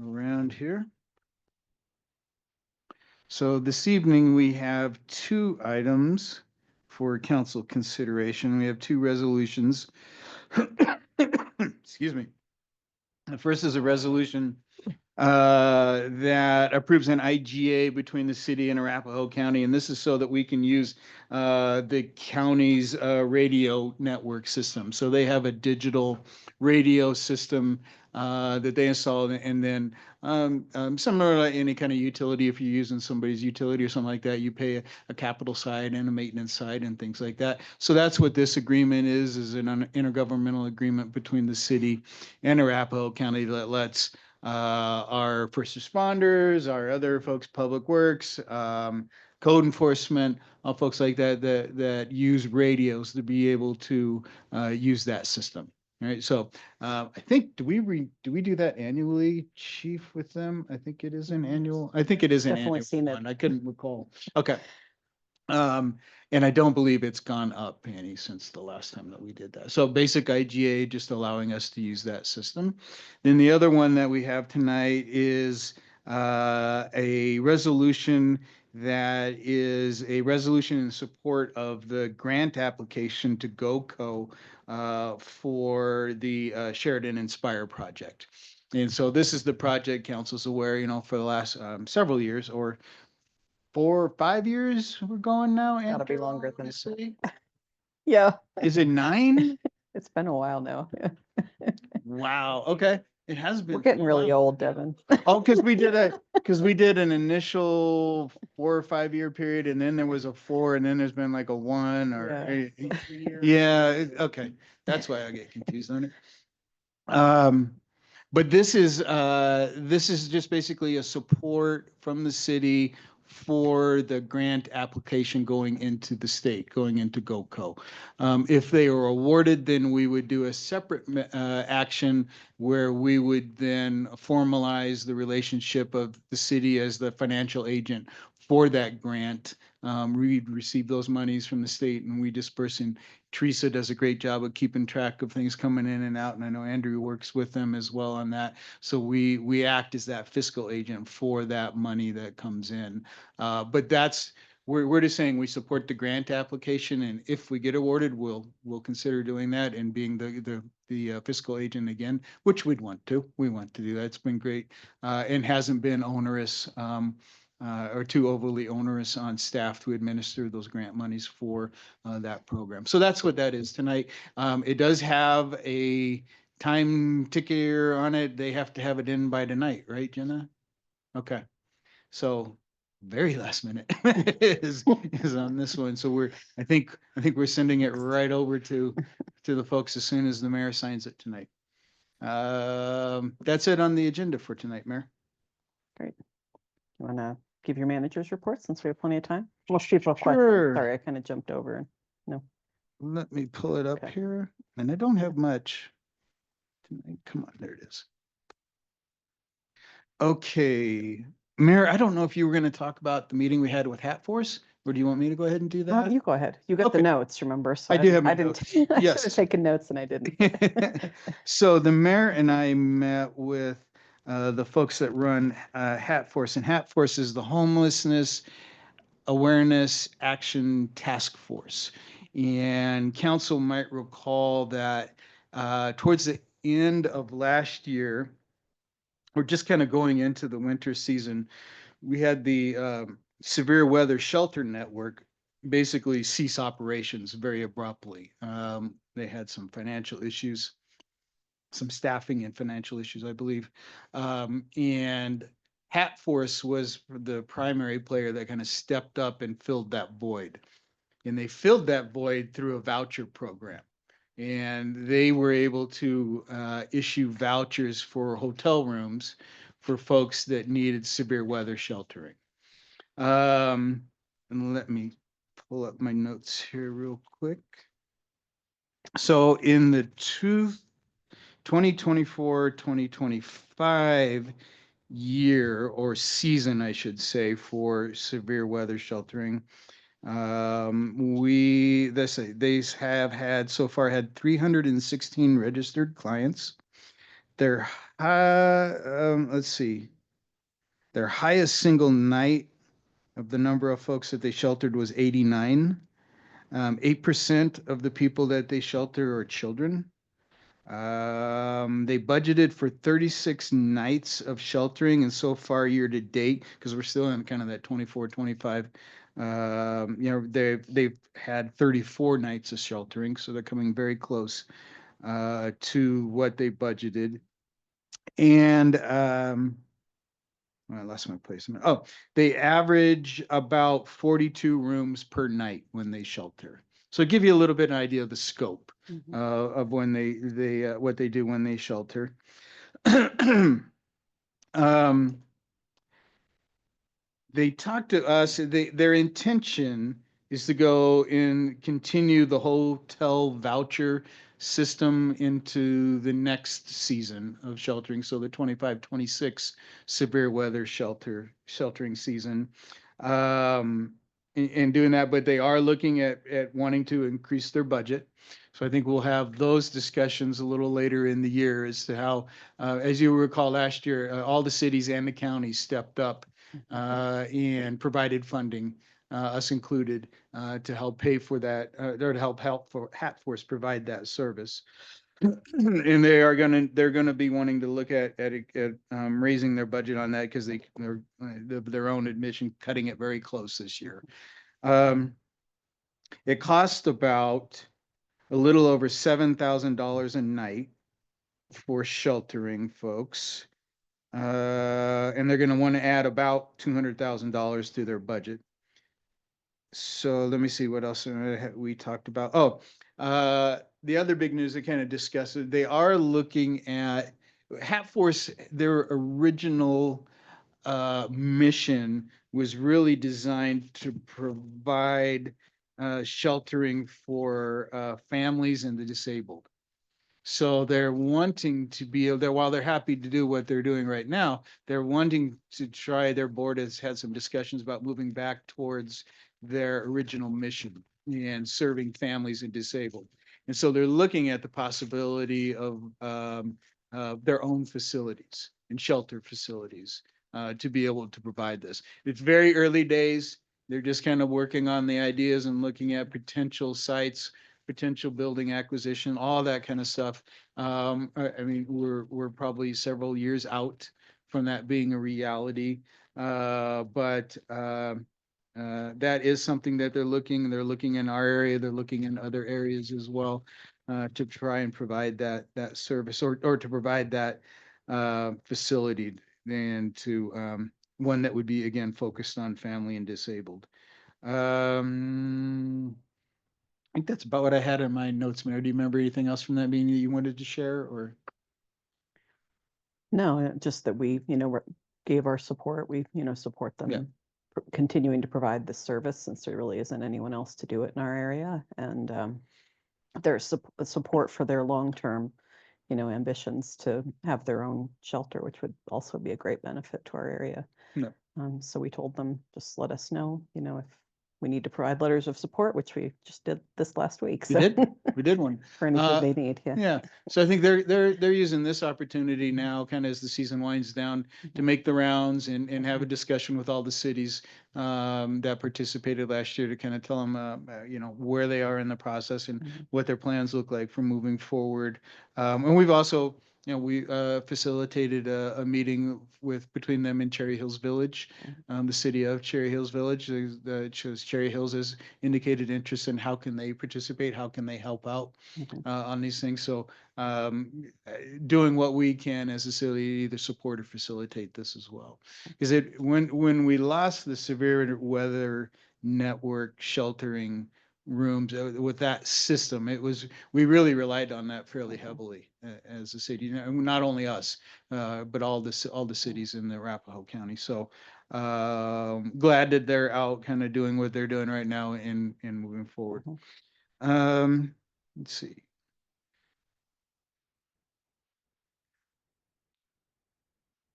around here. So this evening, we have 2 items for council consideration. We have 2 resolutions. Excuse me. The first is a resolution that approves an IGA between the city and Arapahoe County. And this is so that we can use the county's radio network system. So they have a digital radio system that they installed, and then similar to any kind of utility, if you're using somebody's utility or something like that, you pay a capital side and a maintenance side and things like that. So that's what this agreement is an intergovernmental agreement between the city and Arapahoe County that lets our first responders, our other folks, public works, code enforcement, all folks like that use radios to be able to use that system. All right, so I think do we do that annually, Chief, with them? I think it is an annual. I think it is an Definitely annual seen it. one. I couldn't recall. Okay. And I don't believe it's gone up any since the last time that we did that. So basic IGA, just allowing us to use that system. Then the other one that we have tonight is a resolution that is a resolution in support of the grant application to GoCo for the Sheridan Inspire project. And so this is the project, council's aware, for the last several years, or 4 or 5 years we're going now. Gotta be Andrew, I longer wanna than- say. Yeah, Is it 9? it's been a while now. Wow, okay. It has been. We're getting a really while. old, Devin. Oh, because we did an initial 4 or 5 year period, and then there was a 4, and then there's been like a 1 or. Yeah, okay. That's why I get confused on it. But this is just basically a support from the city for the grant application going into the state, going into GoCo. If they are awarded, then we would do a separate action where we would then formalize the relationship of the city as the financial agent for that grant. We'd receive those monies from the state and we disperse in. Teresa does a great job of keeping track of things coming in and out, and I know Andrew works with them as well on that. So we act as that fiscal agent for that money that comes in. But we're just saying we support the grant application, and if we get awarded, we'll consider doing that and being the fiscal agent again, which we'd want to. We want to do that. It's been great and hasn't been onerous. Or too overly onerous on staff to administer those grant monies for that program. So that's what that is tonight. It does have a time ticker on it. They have to have it in by tonight, right, Jenna? Okay. So very last minute is on this one. So I think we're sending it right over to the folks as soon as the mayor signs it tonight. That's it on the agenda for tonight, Mayor. Great. You want to give your manager's report since we have plenty of time? Most people have questions. Sure. Sorry, I kind of jumped over. No. Let me pull it up Okay. here, and I don't have much tonight. Come on, there it is. Okay, Mayor, I don't know if you were going to talk about the meeting we had with Hat Force, or do you want me to go ahead and do that? You go ahead. You got the Okay. notes, remember? So I do have my I didn't. notes. I should Yes. have taken notes and I didn't. So the mayor and I met with the folks that run Hat Force, and Hat Force is the Homelessness Awareness Action Task Force. And council might recall that towards the end of last year, we're just kind of going into the winter season, we had the Severe Weather Shelter Network basically cease operations very abruptly. They had some financial issues, some staffing and financial issues, I believe. And Hat Force was the primary player that kind of stepped up and filled that void. And they filled that void through a voucher program. And they were able to issue vouchers for hotel rooms for folks that needed severe weather sheltering. And let me pull up my notes here real quick. So in the 2024-2025 year or season, I should say, for severe weather sheltering, they have had so far had 316 registered clients. Their let's see, their highest single night of the number of folks that they sheltered was 89. 8% of the people that they shelter are children. They budgeted for 36 nights of sheltering, and so far year to date, because we're still in kind of that 24, 25, they've had 34 nights of sheltering, so they're coming very close to what they budgeted. And I lost my place. Oh, they average about 42 rooms per night when they shelter. So give you a little bit of an idea of the scope of when they what they do when they shelter. They talked to us. Their intention is to go and continue the hotel voucher system into the next season of sheltering. So the 25-26 severe weather sheltering season. In doing that, but they are looking at wanting to increase their budget. So I think we'll have those discussions a little later in the year as to how, as you recall last year, all the cities and the counties stepped up and provided funding, us included, to help pay for that, or to help for Hatforce provide that service. And they're gonna be wanting to look at raising their budget on that because they're their own admission cutting it very close this year. It costs about a little over $7,000 a night for sheltering folks. And they're gonna want to add about $200,000 to their budget. So let me see what else we talked about. Oh, the other big news they kind of discussed, they are looking at Hatforce, their original mission was really designed to provide sheltering for families and the disabled. So they're wanting to be able, while they're happy to do what they're doing right now, they're wanting to try, their board has had some discussions about moving back towards their original mission and serving families and disabled. And so they're looking at the possibility of their own facilities and shelter facilities to be able to provide this. It's very early days. They're just kind of working on the ideas and looking at potential sites, potential building acquisition, all that kind of stuff. I mean, we're probably several years out from that being a reality. But that is something that they're looking in our area, they're looking in other areas as well, to try and provide that service or to provide that facility, and to one that would be, again, focused on family and disabled. I think that's about what I had in my notes, Mayor. Do you remember anything else from that meeting that you wanted to share, or? No, just that we, gave our support. We, support them continuing to provide this service since there really isn't anyone else to do it in our area. And there's support for their long-term, ambitions to have their own shelter, which would also be a great benefit to our area. Yeah. So we told them, just let us know, if we need to provide letters of support, which we just did this last week. We did one. For anything they need, yeah. Yeah, so I think they're using this opportunity now, kind of as the season winds down, to make the rounds and have a discussion with all the cities that participated last year, to kind of tell them, where they are in the process and what their plans look like for moving forward. And we've also, we facilitated a meeting between them and Cherry Hills Village, the city of Cherry Hills Village. That shows Cherry Hills has indicated interest in how can they participate, how can they help out on these things. So doing what we can as a city, either support or facilitate this as well. Because when we lost the severe weather network sheltering rooms with that system, we really relied on that fairly heavily as a city. Not only us, but all the cities in the Arapahoe County. So glad that they're out kind of doing what they're doing right now and moving forward. Let's see.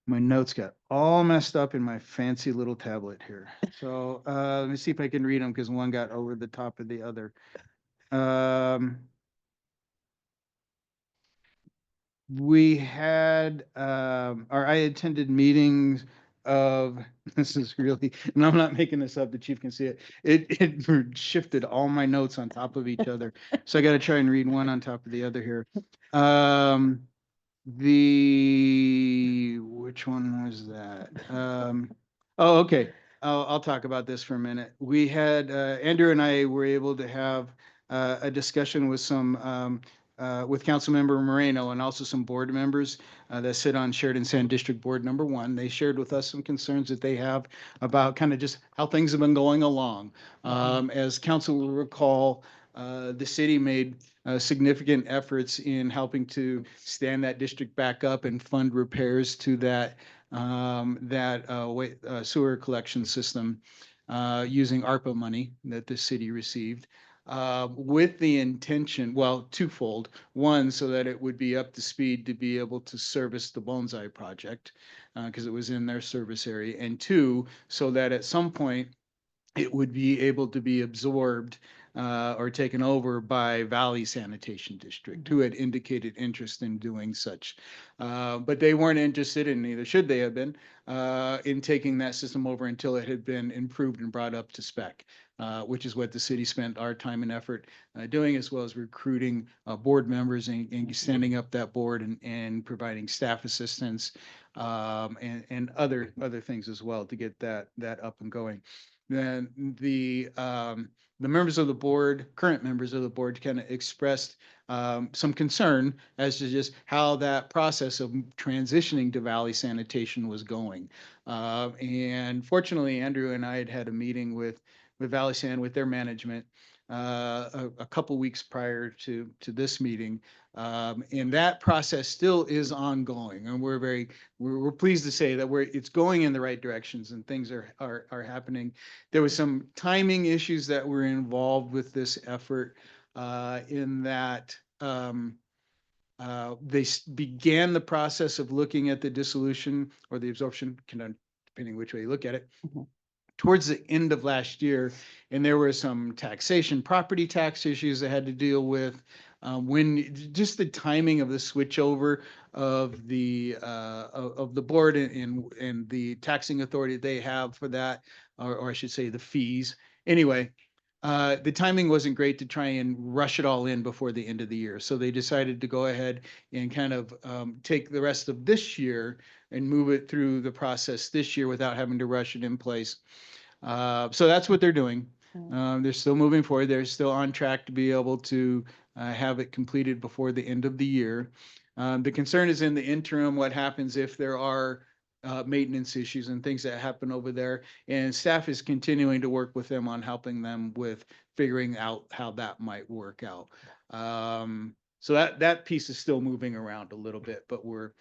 My notes got all messed up in my fancy little tablet here. So let me see if I can read them, because one got over the top of the other. We had, I attended meetings of, this is really, and I'm not making this up, the chief can see it. It shifted all my notes on top of each other. So I got to try and read one on top of the other here. Which one was that? Oh, okay. I'll talk about this for a minute. We had, Andrew and I were able to have a discussion with with Councilmember Moreno and also some board members that sit on Sheridan Sand District Board Number 1. They shared with us some concerns that they have about kind of just how things have been going along. As council will recall, the city made significant efforts in helping to stand that district back up and fund repairs to that sewer collection system using ARPA money that the city received, with the intention, well, twofold. One, so that it would be up to speed to be able to service the Bonsai project, because it was in their service area. And two, so that at some point it would be able to be absorbed or taken over by Valley Sanitation District, who had indicated interest in doing such. But they weren't interested, and neither should they have been, in taking that system over until it had been improved and brought up to spec, which is what the city spent our time and effort doing, as well as recruiting board members and standing up that board and providing staff assistance and other things as well to get that up and going. Then the members of the board, current members of the board, kind of expressed some concern as to just how that process of transitioning to Valley Sanitation was going. And fortunately, Andrew and I had had a meeting with Valley San, with their management, a couple weeks prior to this meeting. And that process still is ongoing, and we're pleased to say that it's going in the right directions and things are happening. There was some timing issues that were involved with this effort, in that they began the process of looking at the dissolution or the absorption, depending which way you look at it, towards the end of last year, and there were some taxation, property tax issues that had to deal with when just the timing of the switchover of the board and the taxing authority they have for that, or I should say the fees. Anyway, the timing wasn't great to try and rush it all in before the end of the year. So they decided to go ahead and kind of take the rest of this year and move it through the process this year without having to rush it in place. So that's what they're doing. They're still moving forward. They're still on track to be able to have it completed before the end of the year. The concern is in the interim, what happens if there are maintenance issues and things that happen over there. And staff is continuing to work with them on helping them with figuring out how that might work out. So that piece is still moving around a little bit, but we're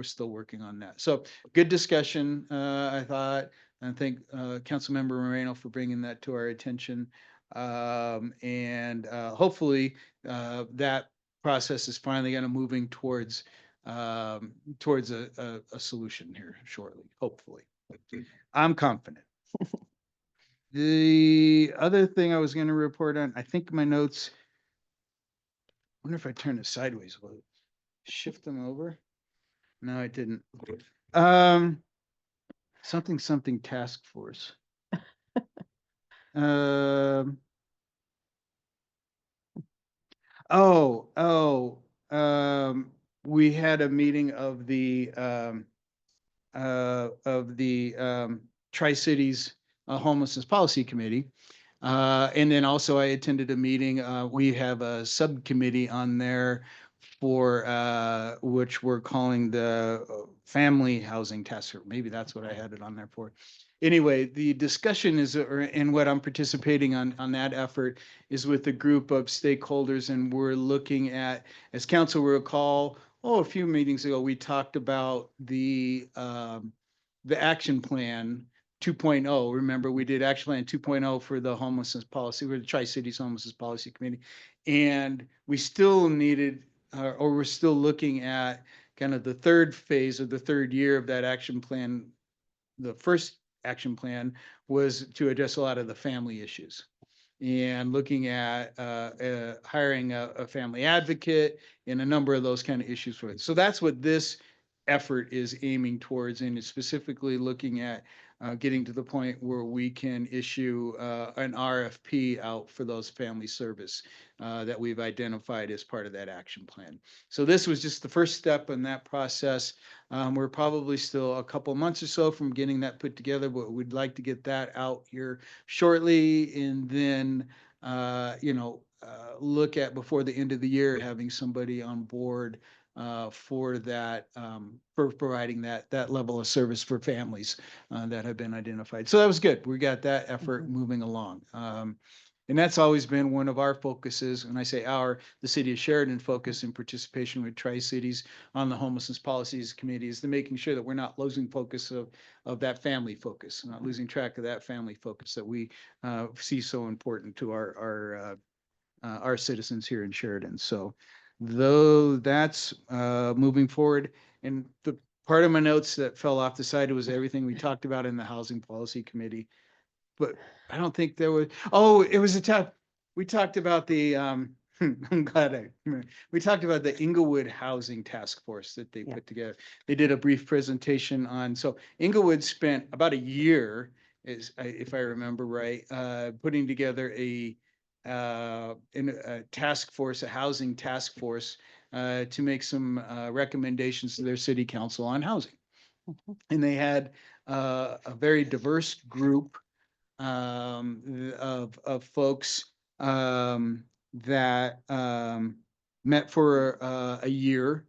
still working on that. So good discussion, I thought. I thank Councilmember Moreno for bringing that to our attention. And hopefully that process is finally going to moving towards a solution here shortly, hopefully. I'm confident. The other thing I was going to report on, I think my notes, I wonder if I turn it sideways, will it shift them over? No, I didn't. Something task force. We had a meeting of the Tri-Cities Homelessness Policy Committee. And then also I attended a meeting. We have a subcommittee on there for which we're calling the Family Housing Task Force. Maybe that's what I had it on there for. Anyway, the discussion is, and what I'm participating on that effort is with a group of stakeholders, and we're looking at, as council will recall, a few meetings ago, we talked about the action plan 2.0. Remember, we did action plan 2.0 for the homelessness policy, for the Tri-Cities Homelessness Policy Committee. And we still needed, or we're still looking at kind of the third phase of the third year of that action plan. The first action plan was to address a lot of the family issues and looking at hiring a family advocate and a number of those kind of issues for it. So that's what this effort is aiming towards, and is specifically looking at getting to the point where we can issue an RFP out for those family service that we've identified as part of that action plan. So this was just the first step in that process. We're probably still a couple months or so from getting that put together, but we'd like to get that out here shortly, and then look at before the end of the year having somebody on board for that, for providing that level of service for families that have been identified. So that was good. We got that effort moving along. And that's always been one of our focuses. When I say the city of Sheridan focus in participation with Tri-Cities on the Homelessness Policies Committee, is to making sure that we're not losing focus of that family focus, not losing track of that family focus that we see so important to our citizens here in Sheridan. So though that's moving forward, and the part of my notes that fell off the side was everything we talked about in the Housing Policy Committee. But I don't think there was, it was we talked about the, I'm glad we talked about the Inglewood Housing Task Force that they Yeah. put together. They did a brief presentation on, so Inglewood spent about a year, if I remember right, putting together a task force, a housing task force, to make some recommendations to their city council on housing. Mhm. And they had a very diverse group of folks that met for a year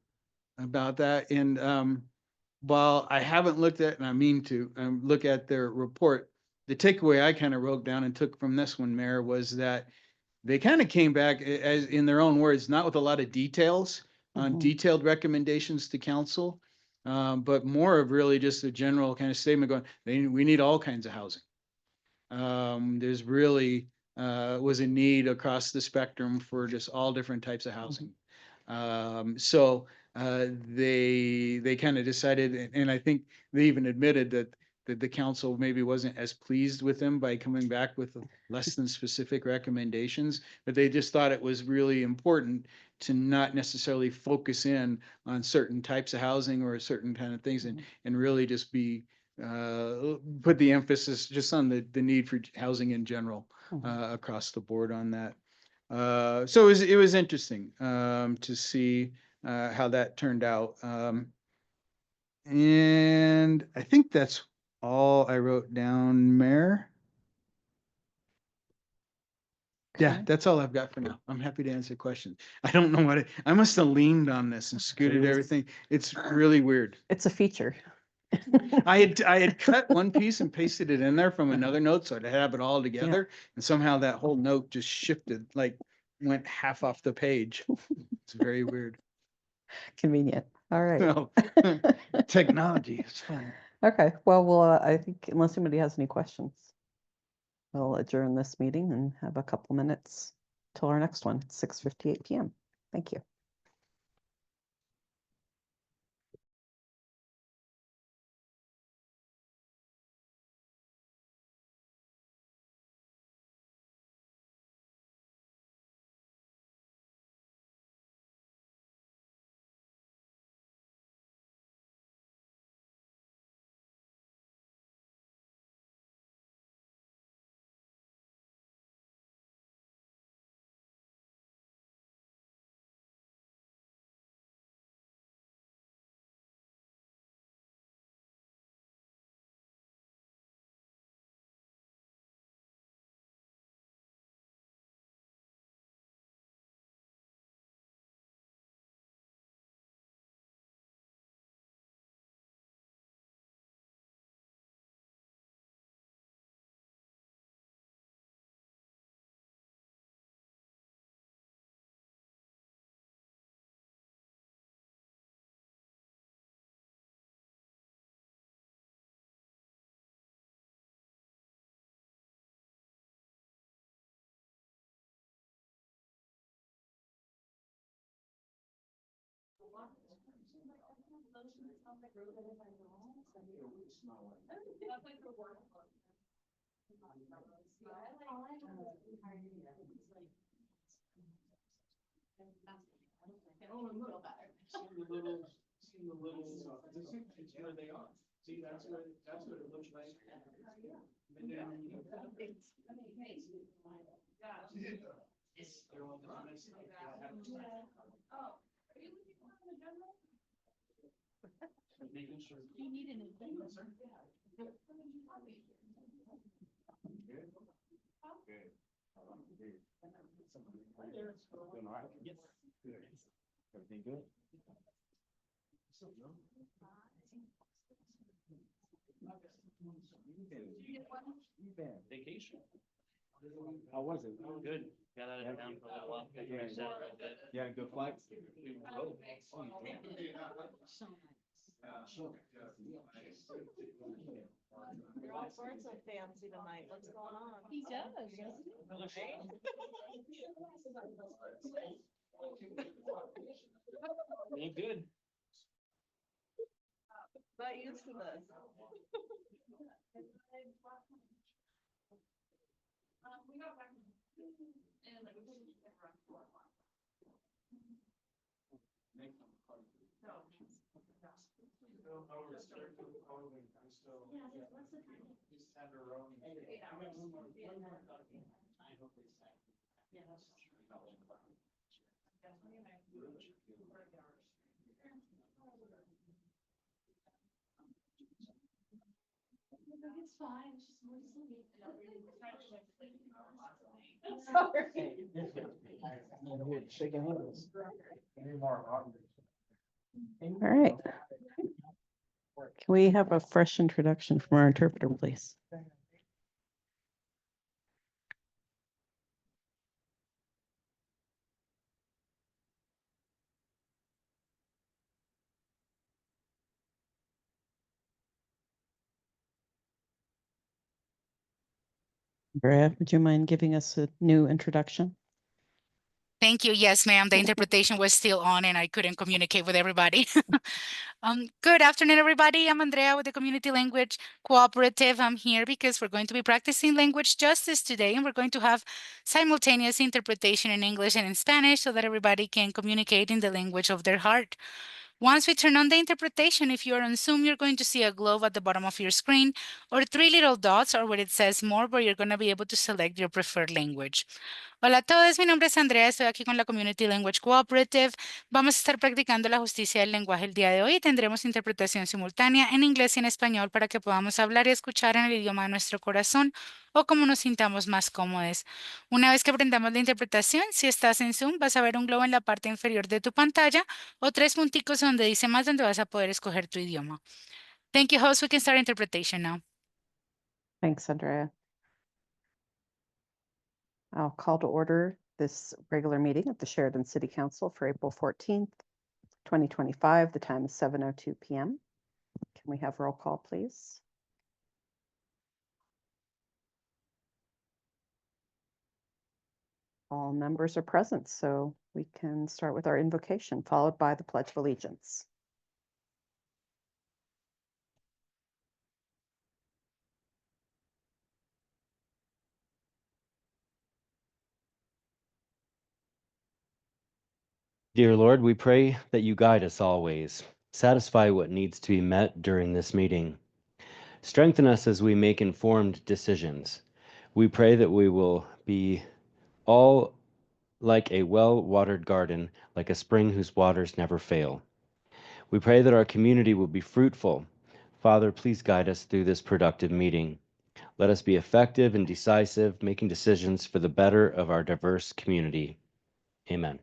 about that. And while I haven't looked at, and I mean to look at their report, the takeaway I kind of wrote down and took from this one, Mayor, was that they kind of came back as in their own words, not with a lot of details on Mhm. detailed recommendations to council, but more of really just a general kind of statement going, we need all kinds of housing. There's really was a need across the spectrum for just all different types of housing. So they kind of decided, and I think they even admitted that the council maybe wasn't as pleased with them by coming back with less than specific recommendations, but they just thought it was really important to not necessarily focus in on certain types of housing or certain kind of things, and really just be put the emphasis just on the need for housing in general across the board on that. So it was interesting to see how that turned out. And I think that's all I wrote down, Mayor. Yeah, Okay. that's all I've got for now. I'm happy to answer questions. I don't know what I must have leaned on this and scooted everything. It's really weird. It's a feature. I had cut one piece and pasted it in there from another note, so I'd have it all together. And somehow that whole note just shifted, like went half off the page. It's very weird. Convenient. All right. No, technology is fun. Okay, well, I think unless anybody has any questions, we'll adjourn this meeting and have a couple minutes till our next one, 6:58 PM. Thank you. Everything good? Vacation. How was it? Good. Got out of town for a little while. You had a good flight? You're all sorts of fancy tonight. What's going on? He does, doesn't he? Good. Not used to this. We got back. And like, we didn't get around to it. It's fine, it's just more sleep. Shaking hands. Any more? All right. Can we have a fresh introduction from our interpreter, please? Andrea, would you mind giving us a new introduction? Thank you. Yes, ma'am. The interpretation was still on and I couldn't communicate with everybody. Good afternoon, everybody. I'm Andrea with the Community Language Cooperative. I'm here because we're going to be practicing language justice today, and we're going to have simultaneous interpretation in English and in Spanish so that everybody can communicate in the language of their heart. Once we turn on the interpretation, if you're on Zoom, you're going to see a globe at the bottom of your screen or 3 little dots or where it says more, where you're going to be able to select your preferred language. Hola a todos, mi nombre es Andrea, estoy aquí con la Community Language Cooperative. Vamos a estar practicando la justicia del lenguaje el día de hoy. Tendremos interpretación simultánea en inglés y en español para que podamos hablar y escuchar en el idioma de nuestro corazón o como nos sintamos más cómodos. Una vez que aprendamos la interpretación, si estás en Zoom, vas a ver un globo en la parte inferior de tu pantalla o 3 punticos donde dice más, donde vas a poder escoger tu idioma. Thank you, host. We can start interpretation now. Thanks, Andrea. I'll call to order this regular meeting of the Sheridan City Council for April 14th, 2025. The time is 7:02 p.m. Can we have roll call, please? All members are present, so we can start with our invocation, followed by the Pledge of Allegiance. Dear Lord, we pray that you guide us always. Satisfy what needs to be met during this meeting. Strengthen us as we make informed decisions. We pray that we will be all like a well-watered garden, like a spring whose waters never fail. We pray that our community will be fruitful. Father, please guide us through this productive meeting. Let us be effective and decisive, making decisions for the better of our diverse community. Amen.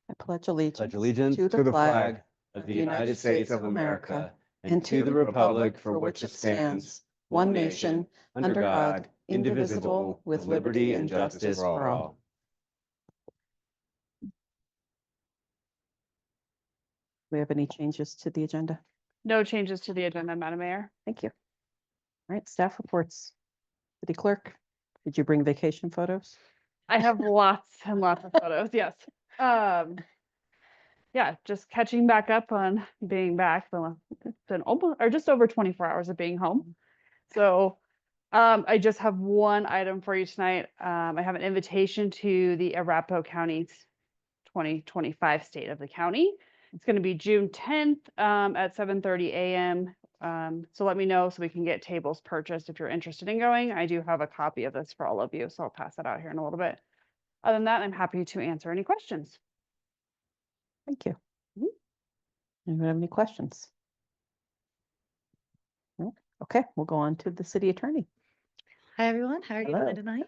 I pledge allegiance, Pledge allegiance to To the flag of the United States of America and to the republic for which it stands, one nation, under God, indivisible, with liberty and justice for all. Do we have any changes to the agenda? No changes to the agenda, Madam Mayor. Thank you. All right, staff reports. City Clerk, did you bring vacation photos? I have lots and lots of photos, yes. Yeah, just catching back up on being back. It's been almost, or just over 24 hours of being home. So I just have one item for you tonight. I have an invitation to the Arapahoe County's 2025 State of the County. It's going to be June 10th at 7:30 a.m. So let me know so we can get tables purchased if you're interested in going. I do have a copy of this for all of you, so I'll pass that out here in a little bit. Other than that, I'm happy to answer any questions. Thank you. Anyone have any questions? No? Okay, we'll go on to the city attorney. Hi, everyone. How are you Hello. doing tonight?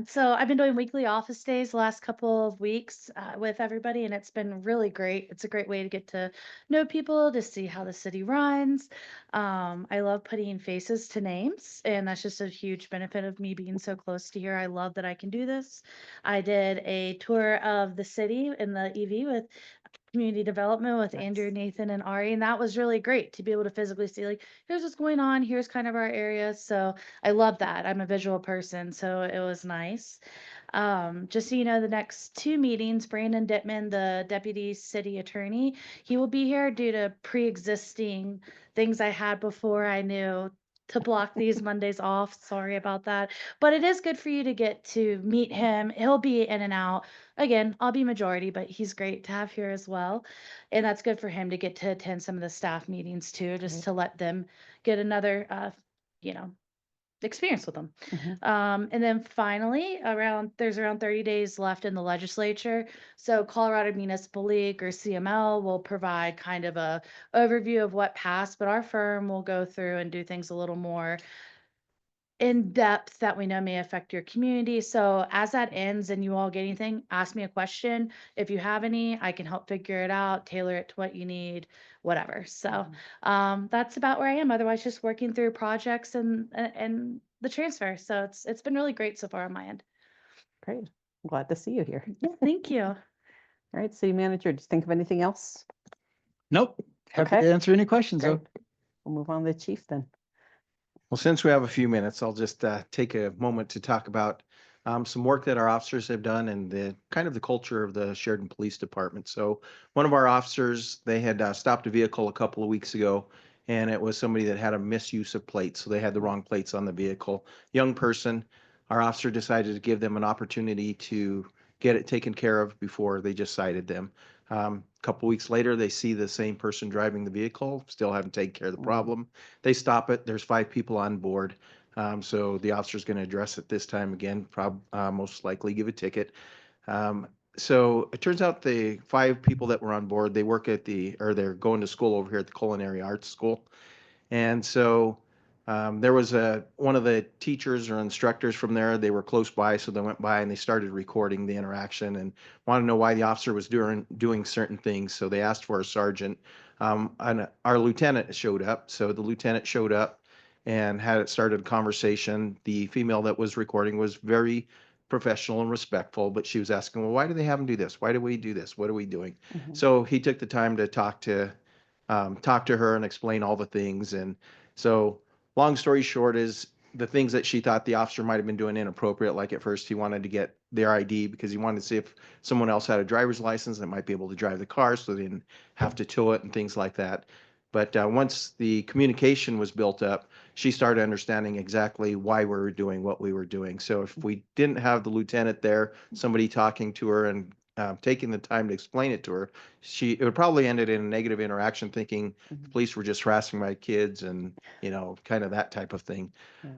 So I've been doing weekly office days the last couple of weeks with everybody, and it's been really great. It's a great way to get to know people, to see how the city runs. I love putting faces to names, and that's just a huge benefit of me being so close to here. I love that I can do this. I did a tour of the city in the EV with community development with Andrew, Nathan, and Ari, and that was really great to be able to physically see, like, here's what's going on, here's kind of our area. So I love that. I'm a visual person, so it was nice. Just so you know, the next 2 meetings, Brandon Dittman, the deputy city attorney, he will be here due to pre-existing things I had before. I knew to block these Mondays off. Sorry about that. But it is good for you to get to meet him. He'll be in and out. Again, I'll be majority, but he's great to have here as well. And that's good for him to get to attend some of the staff meetings too, just to let them get another, experience with them. And then finally, there's around 30 days left in the legislature. So Colorado Municipal League, or CML, will provide kind of a overview of what passed, but our firm will go through and do things a little more in depth that we know may affect your community. So as that ends and you all get anything, ask me a question. If you have any, I can help figure it out, tailor it to what you need, whatever. So that's about where I am. Otherwise, just working through projects and the transfer. So it's been really great so far on my end. Great. I'm glad to see you here. Yeah, thank you. All right, city manager, just think of anything else? Nope. Happy Okay. to answer any questions. Great. Though. We'll move on to the chief then. Well, since we have a few minutes, I'll just take a moment to talk about some work that our officers have done and the kind of the culture of the Sheridan Police Department. So one of our officers, they had stopped a vehicle a couple of weeks ago, and it was somebody that had a misuse of plates. So they had the wrong plates on the vehicle. Young person, our officer decided to give them an opportunity to get it taken care of before they just cited them. A couple weeks later, they see the same person driving the vehicle, still haven't taken care of the problem. They stop it. There's 5 people on board. So the officer's going to address it this time again, most likely give a ticket. So it turns out the 5 people that were on board, they work at they're going to school over here at the Culinary Arts School. And so there was one of the teachers or instructors from there, they were close by, so they went by and they started recording the interaction and wanted to know why the officer was doing certain things. So they asked for a sergeant. And our lieutenant showed up. So the lieutenant showed up and started a conversation. The female that was recording was very professional and respectful, but she was asking, well, why do they have him do this? Why do we do this? What are we doing? So he took the time to talk to her and explain all the things. And so long story short is the things that she thought the officer might have been doing inappropriate. Like at first he wanted to get their ID because he wanted to see if someone else had a driver's license that might be able to drive the car so they didn't have to tow it and things like that. But once the communication was built up, she started understanding exactly why we were doing what we were doing. So if we didn't have the lieutenant there, somebody talking to her and taking the time to explain it to her, it would probably ended in a negative interaction, thinking the police were just harassing my kids and, kind of that type of thing.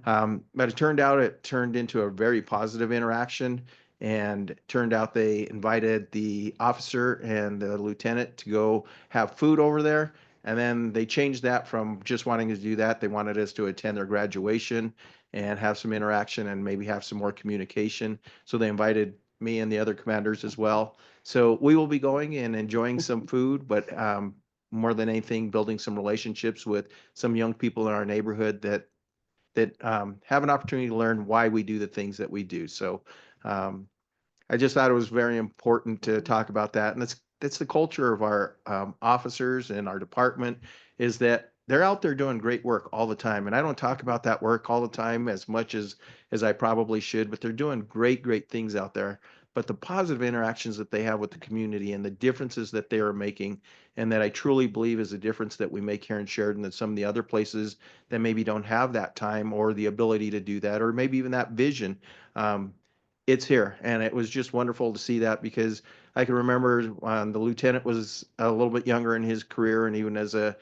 But it turned into a very positive interaction, and it turned out they invited the officer and the lieutenant to go have food over there. And then they changed that from just wanting to do that. They wanted us to attend their graduation and have some interaction and maybe have some more communication. So they invited me and the other commanders as well. So we will be going and enjoying some food, but more than anything, building some relationships with some young people in our neighborhood that have an opportunity to learn why we do the things that we do. So I just thought it was very important to talk about that. And that's the culture of our officers and our department, is that they're out there doing great work all the time. And I don't talk about that work all the time as much as I probably should, but they're doing great things out there. But the positive interactions that they have with the community and the differences that they are making, and that I truly believe is a difference that we make here in Sheridan that some of the other places that maybe don't have that time or the ability to do that, or maybe even that vision, it's here. And it was just wonderful to see that, because I can remember when the lieutenant was a little bit younger in his career, and even as a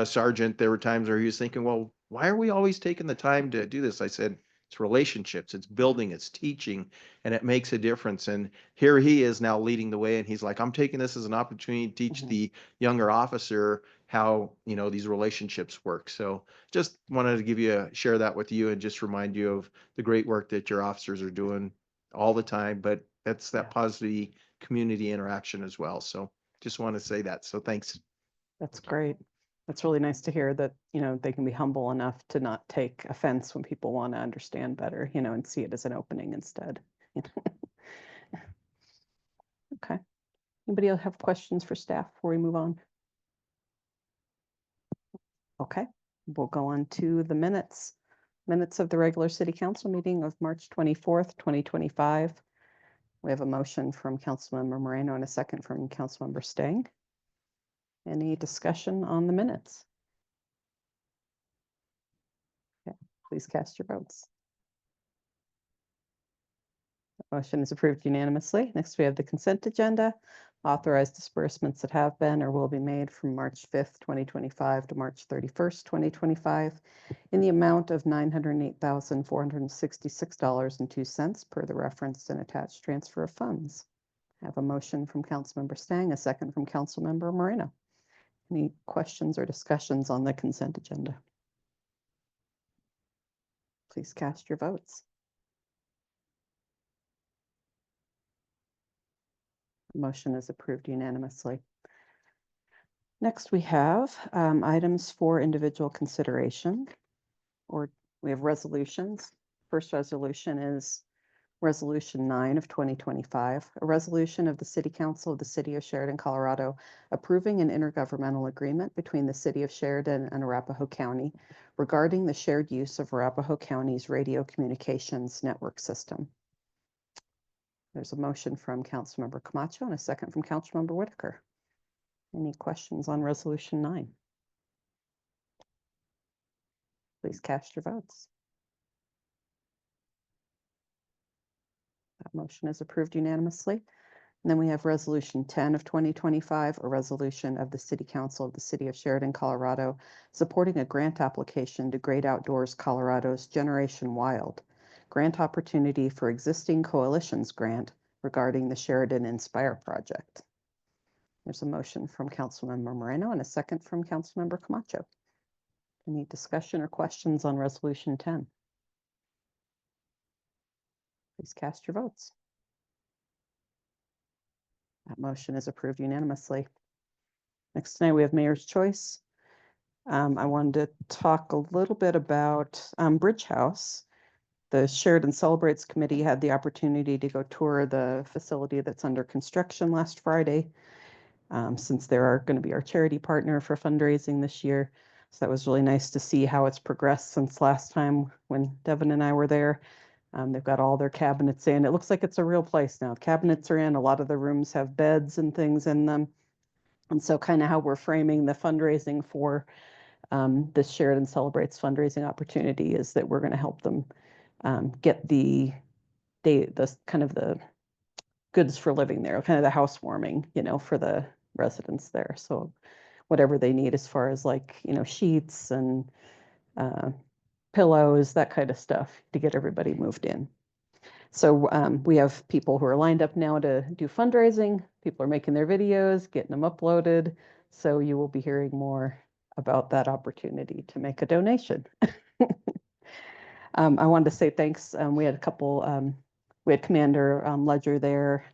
sergeant, there were times where he was thinking, well, why are we always taking the time to do this? I said, it's relationships, it's building, it's teaching, and it makes a difference. And here he is now leading the way, and he's like, I'm taking this as an opportunity to teach the younger officer how, these relationships work. So just wanted to share that with you and just remind you of the great work that your officers are doing all the time, but that's that positive community interaction as well. So just want to say that. So thanks. That's great. That's really nice to hear that, they can be humble enough to not take offense when people want to understand better, and see it as an opening instead. Okay. Anybody else have questions for staff before we move on? Okay, we'll go on to the minutes. Minutes of the regular city council meeting of March 24th, 2025. We have a motion from Councilmember Moreno and a second from Councilmember Stang. Any discussion on the minutes? Please cast your votes. Motion is approved unanimously. Next, we have the consent agenda. Authorized disbursements that have been or will be made from March 5th, 2025 to March 31st, 2025 in the amount of $908,466.02 per the referenced and attached transfer of funds. I have a motion from Councilmember Stang, a second from Councilmember Moreno. Any questions or discussions on the consent agenda? Please cast your votes. Motion is approved unanimously. Next, we have items for individual consideration, or we have resolutions. First resolution is Resolution 9 of 2025, a resolution of the City Council of the City of Sheridan, Colorado, approving an intergovernmental agreement between the City of Sheridan and Arapahoe County regarding the shared use of Arapahoe County's radio communications network system. There's a motion from Councilmember Camacho and a second from Councilmember Whitaker. Any questions on Resolution 9? Please cast your votes. That motion is approved unanimously. And then we have Resolution 10 of 2025, a resolution of the City Council of the City of Sheridan, Colorado, supporting a grant application to Great Outdoors Colorado's Generation Wild grant opportunity for existing coalitions grant regarding the Sheridan Inspire project. There's a motion from Councilmember Moreno and a second from Councilmember Camacho. Any discussion or questions on Resolution 10? Please cast your votes. That motion is approved unanimously. Next tonight, we have Mayor's Choice. I wanted to talk a little bit about Bridge House. The Sheridan Celebrates Committee had the opportunity to go tour the facility that's under construction last Friday, since they are going to be our charity partner for fundraising this year. So that was really nice to see how it's progressed since last time when Devin and I were there. They've got all their cabinets in. It looks like it's a real place now. Cabinets are in. A lot of the rooms have beds and things in them. And so kind of how we're framing the fundraising for this Sheridan Celebrates fundraising opportunity is that we're going to help them get the kind of the goods for living there, kind of the housewarming, for the residents there. So whatever they need as far as like, sheets and pillows, that kind of stuff to get everybody moved in. So we have people who are lined up now to do fundraising. People are making their videos, getting them uploaded. So you will be hearing more about that opportunity to make a donation. I wanted to say thanks. We had a couple, we had Commander Ledger there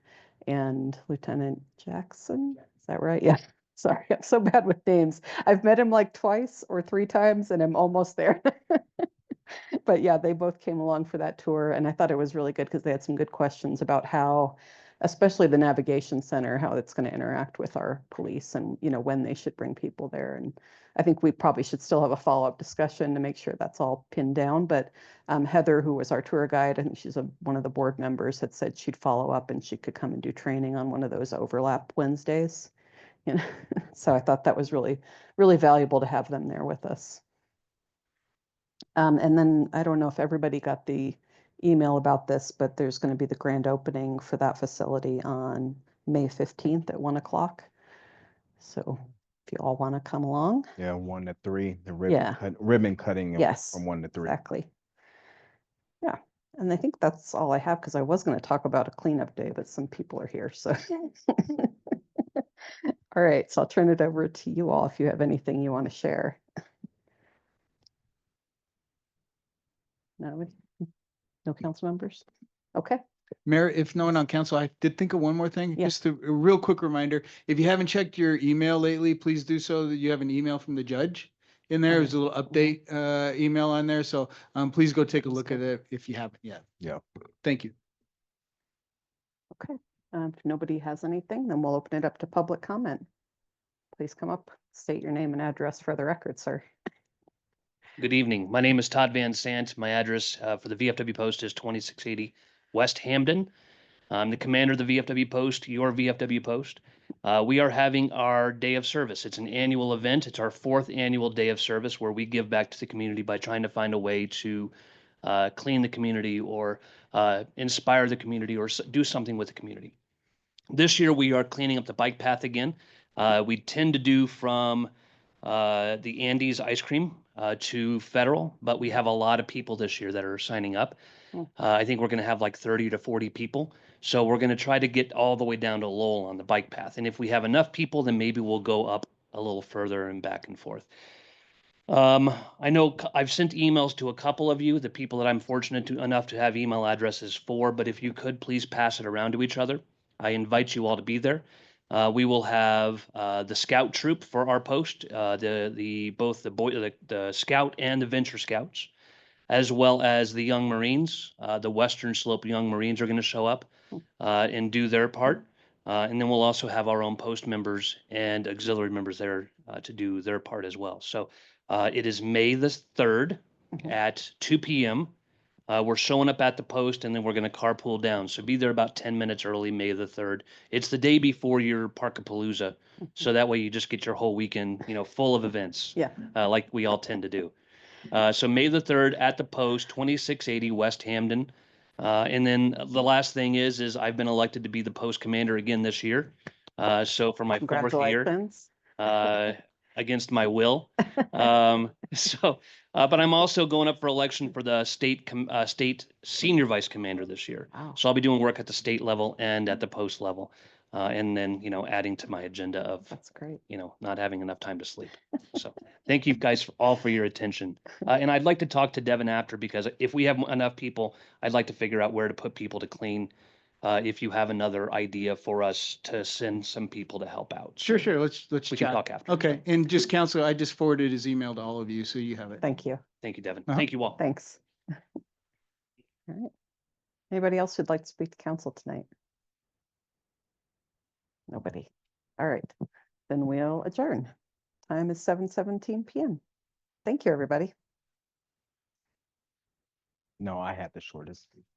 and Lieutenant Jackson. Is that right? Yeah. Sorry, I'm so bad with names. I've met him like twice or 3 times and I'm almost there. But yeah, they both came along for that tour and I thought it was really good because they had some good questions about how, especially the navigation center, how it's going to interact with our police and, when they should bring people there. And I think we probably should still have a follow-up discussion to make sure that's all pinned down. But Heather, who was our tour guide, and she's one of the board members, had said she'd follow up and she could come and do training on one of those overlap Wednesdays. So I thought that was really, really valuable to have them there with us. And then I don't know if everybody got the email about this, but there's going to be the grand opening for that facility on May 15th at 1 o'clock. So if you all want to come along. Yeah, 1 to 3, the Yeah. ribbon cutting Yes, from 1 to 3. exactly. Yeah, and I think that's all I have because I was going to talk about a cleanup day, but some people are here, so. All right, so I'll turn it over to you all if you have anything you want to share. No council members? Okay. Mayor, if no one on council, I did think of one more thing. Yeah. Just a real quick reminder. If you haven't checked your email lately, please do so that you have an email from the judge in there. There's a little update email on there. So please go take a look at it if you haven't yet. Yeah. Thank you. Okay. If nobody has anything, then we'll open it up to public comment. Please come up, state your name and address for the record, sir. Good evening. My name is Todd Van Sant. My address for the VFW Post is 2680 West Hamden. I'm the commander of the VFW Post, your VFW Post. We are having our Day of Service. It's an annual event. It's our 4th annual Day of Service where we give back to the community by trying to find a way to clean the community or inspire the community or do something with the community. This year, we are cleaning up the bike path again. We tend to do from the Andes ice cream to Federal, but we have a lot of people this year that are signing up. I think we're going to have like 30 to 40 people. So we're going to try to get all the way down to Lowell on the bike path. And if we have enough people, then maybe we'll go up a little further and back and forth. I know I've sent emails to a couple of you, the people that I'm fortunate enough to have email addresses for, but if you could please pass it around to each other. I invite you all to be there. We will have the scout troop for our post, both the scout and the venture scouts, as well as the young Marines. The Western Slope Young Marines are going to show up and do their part. And then we'll also have our own post members and auxiliary members there to do their part as well. So it is May the 3rd at 2 p.m. We're showing up at the post and then we're going to carpool down. So be there about 10 minutes early, May the 3rd. It's the day before your Parkapalooza. So that way you just get your whole weekend, full of events. Yeah. Like we all tend to do. So May the 3rd at the post, 2680 West Hamden. And then the last thing is I've been elected to be the post commander again this year. So for my 4th year, Congratulations. against my will. But I'm also going up for election for the state senior vice commander this year. Wow. So I'll be doing work at the state level and at the post level. And then, adding to my agenda of, That's great. not having enough time to sleep. So thank you guys all for your attention. And I'd like to talk to Devin after, because if we have enough people, I'd like to figure out where to put people to clean. If you have another idea for us to send some people to help out. Sure, So sure. Let's We can chat. talk after. Okay, and just council, I just forwarded his email to all of you, so you have it. Thank you. Thank you, Devin. Uh-huh. Thank you all. Thanks. All right. Anybody else who'd like to speak to council tonight? Nobody. All right, then we'll adjourn. Time is 7:17 p.m. Thank you, everybody. No, I had the shortest.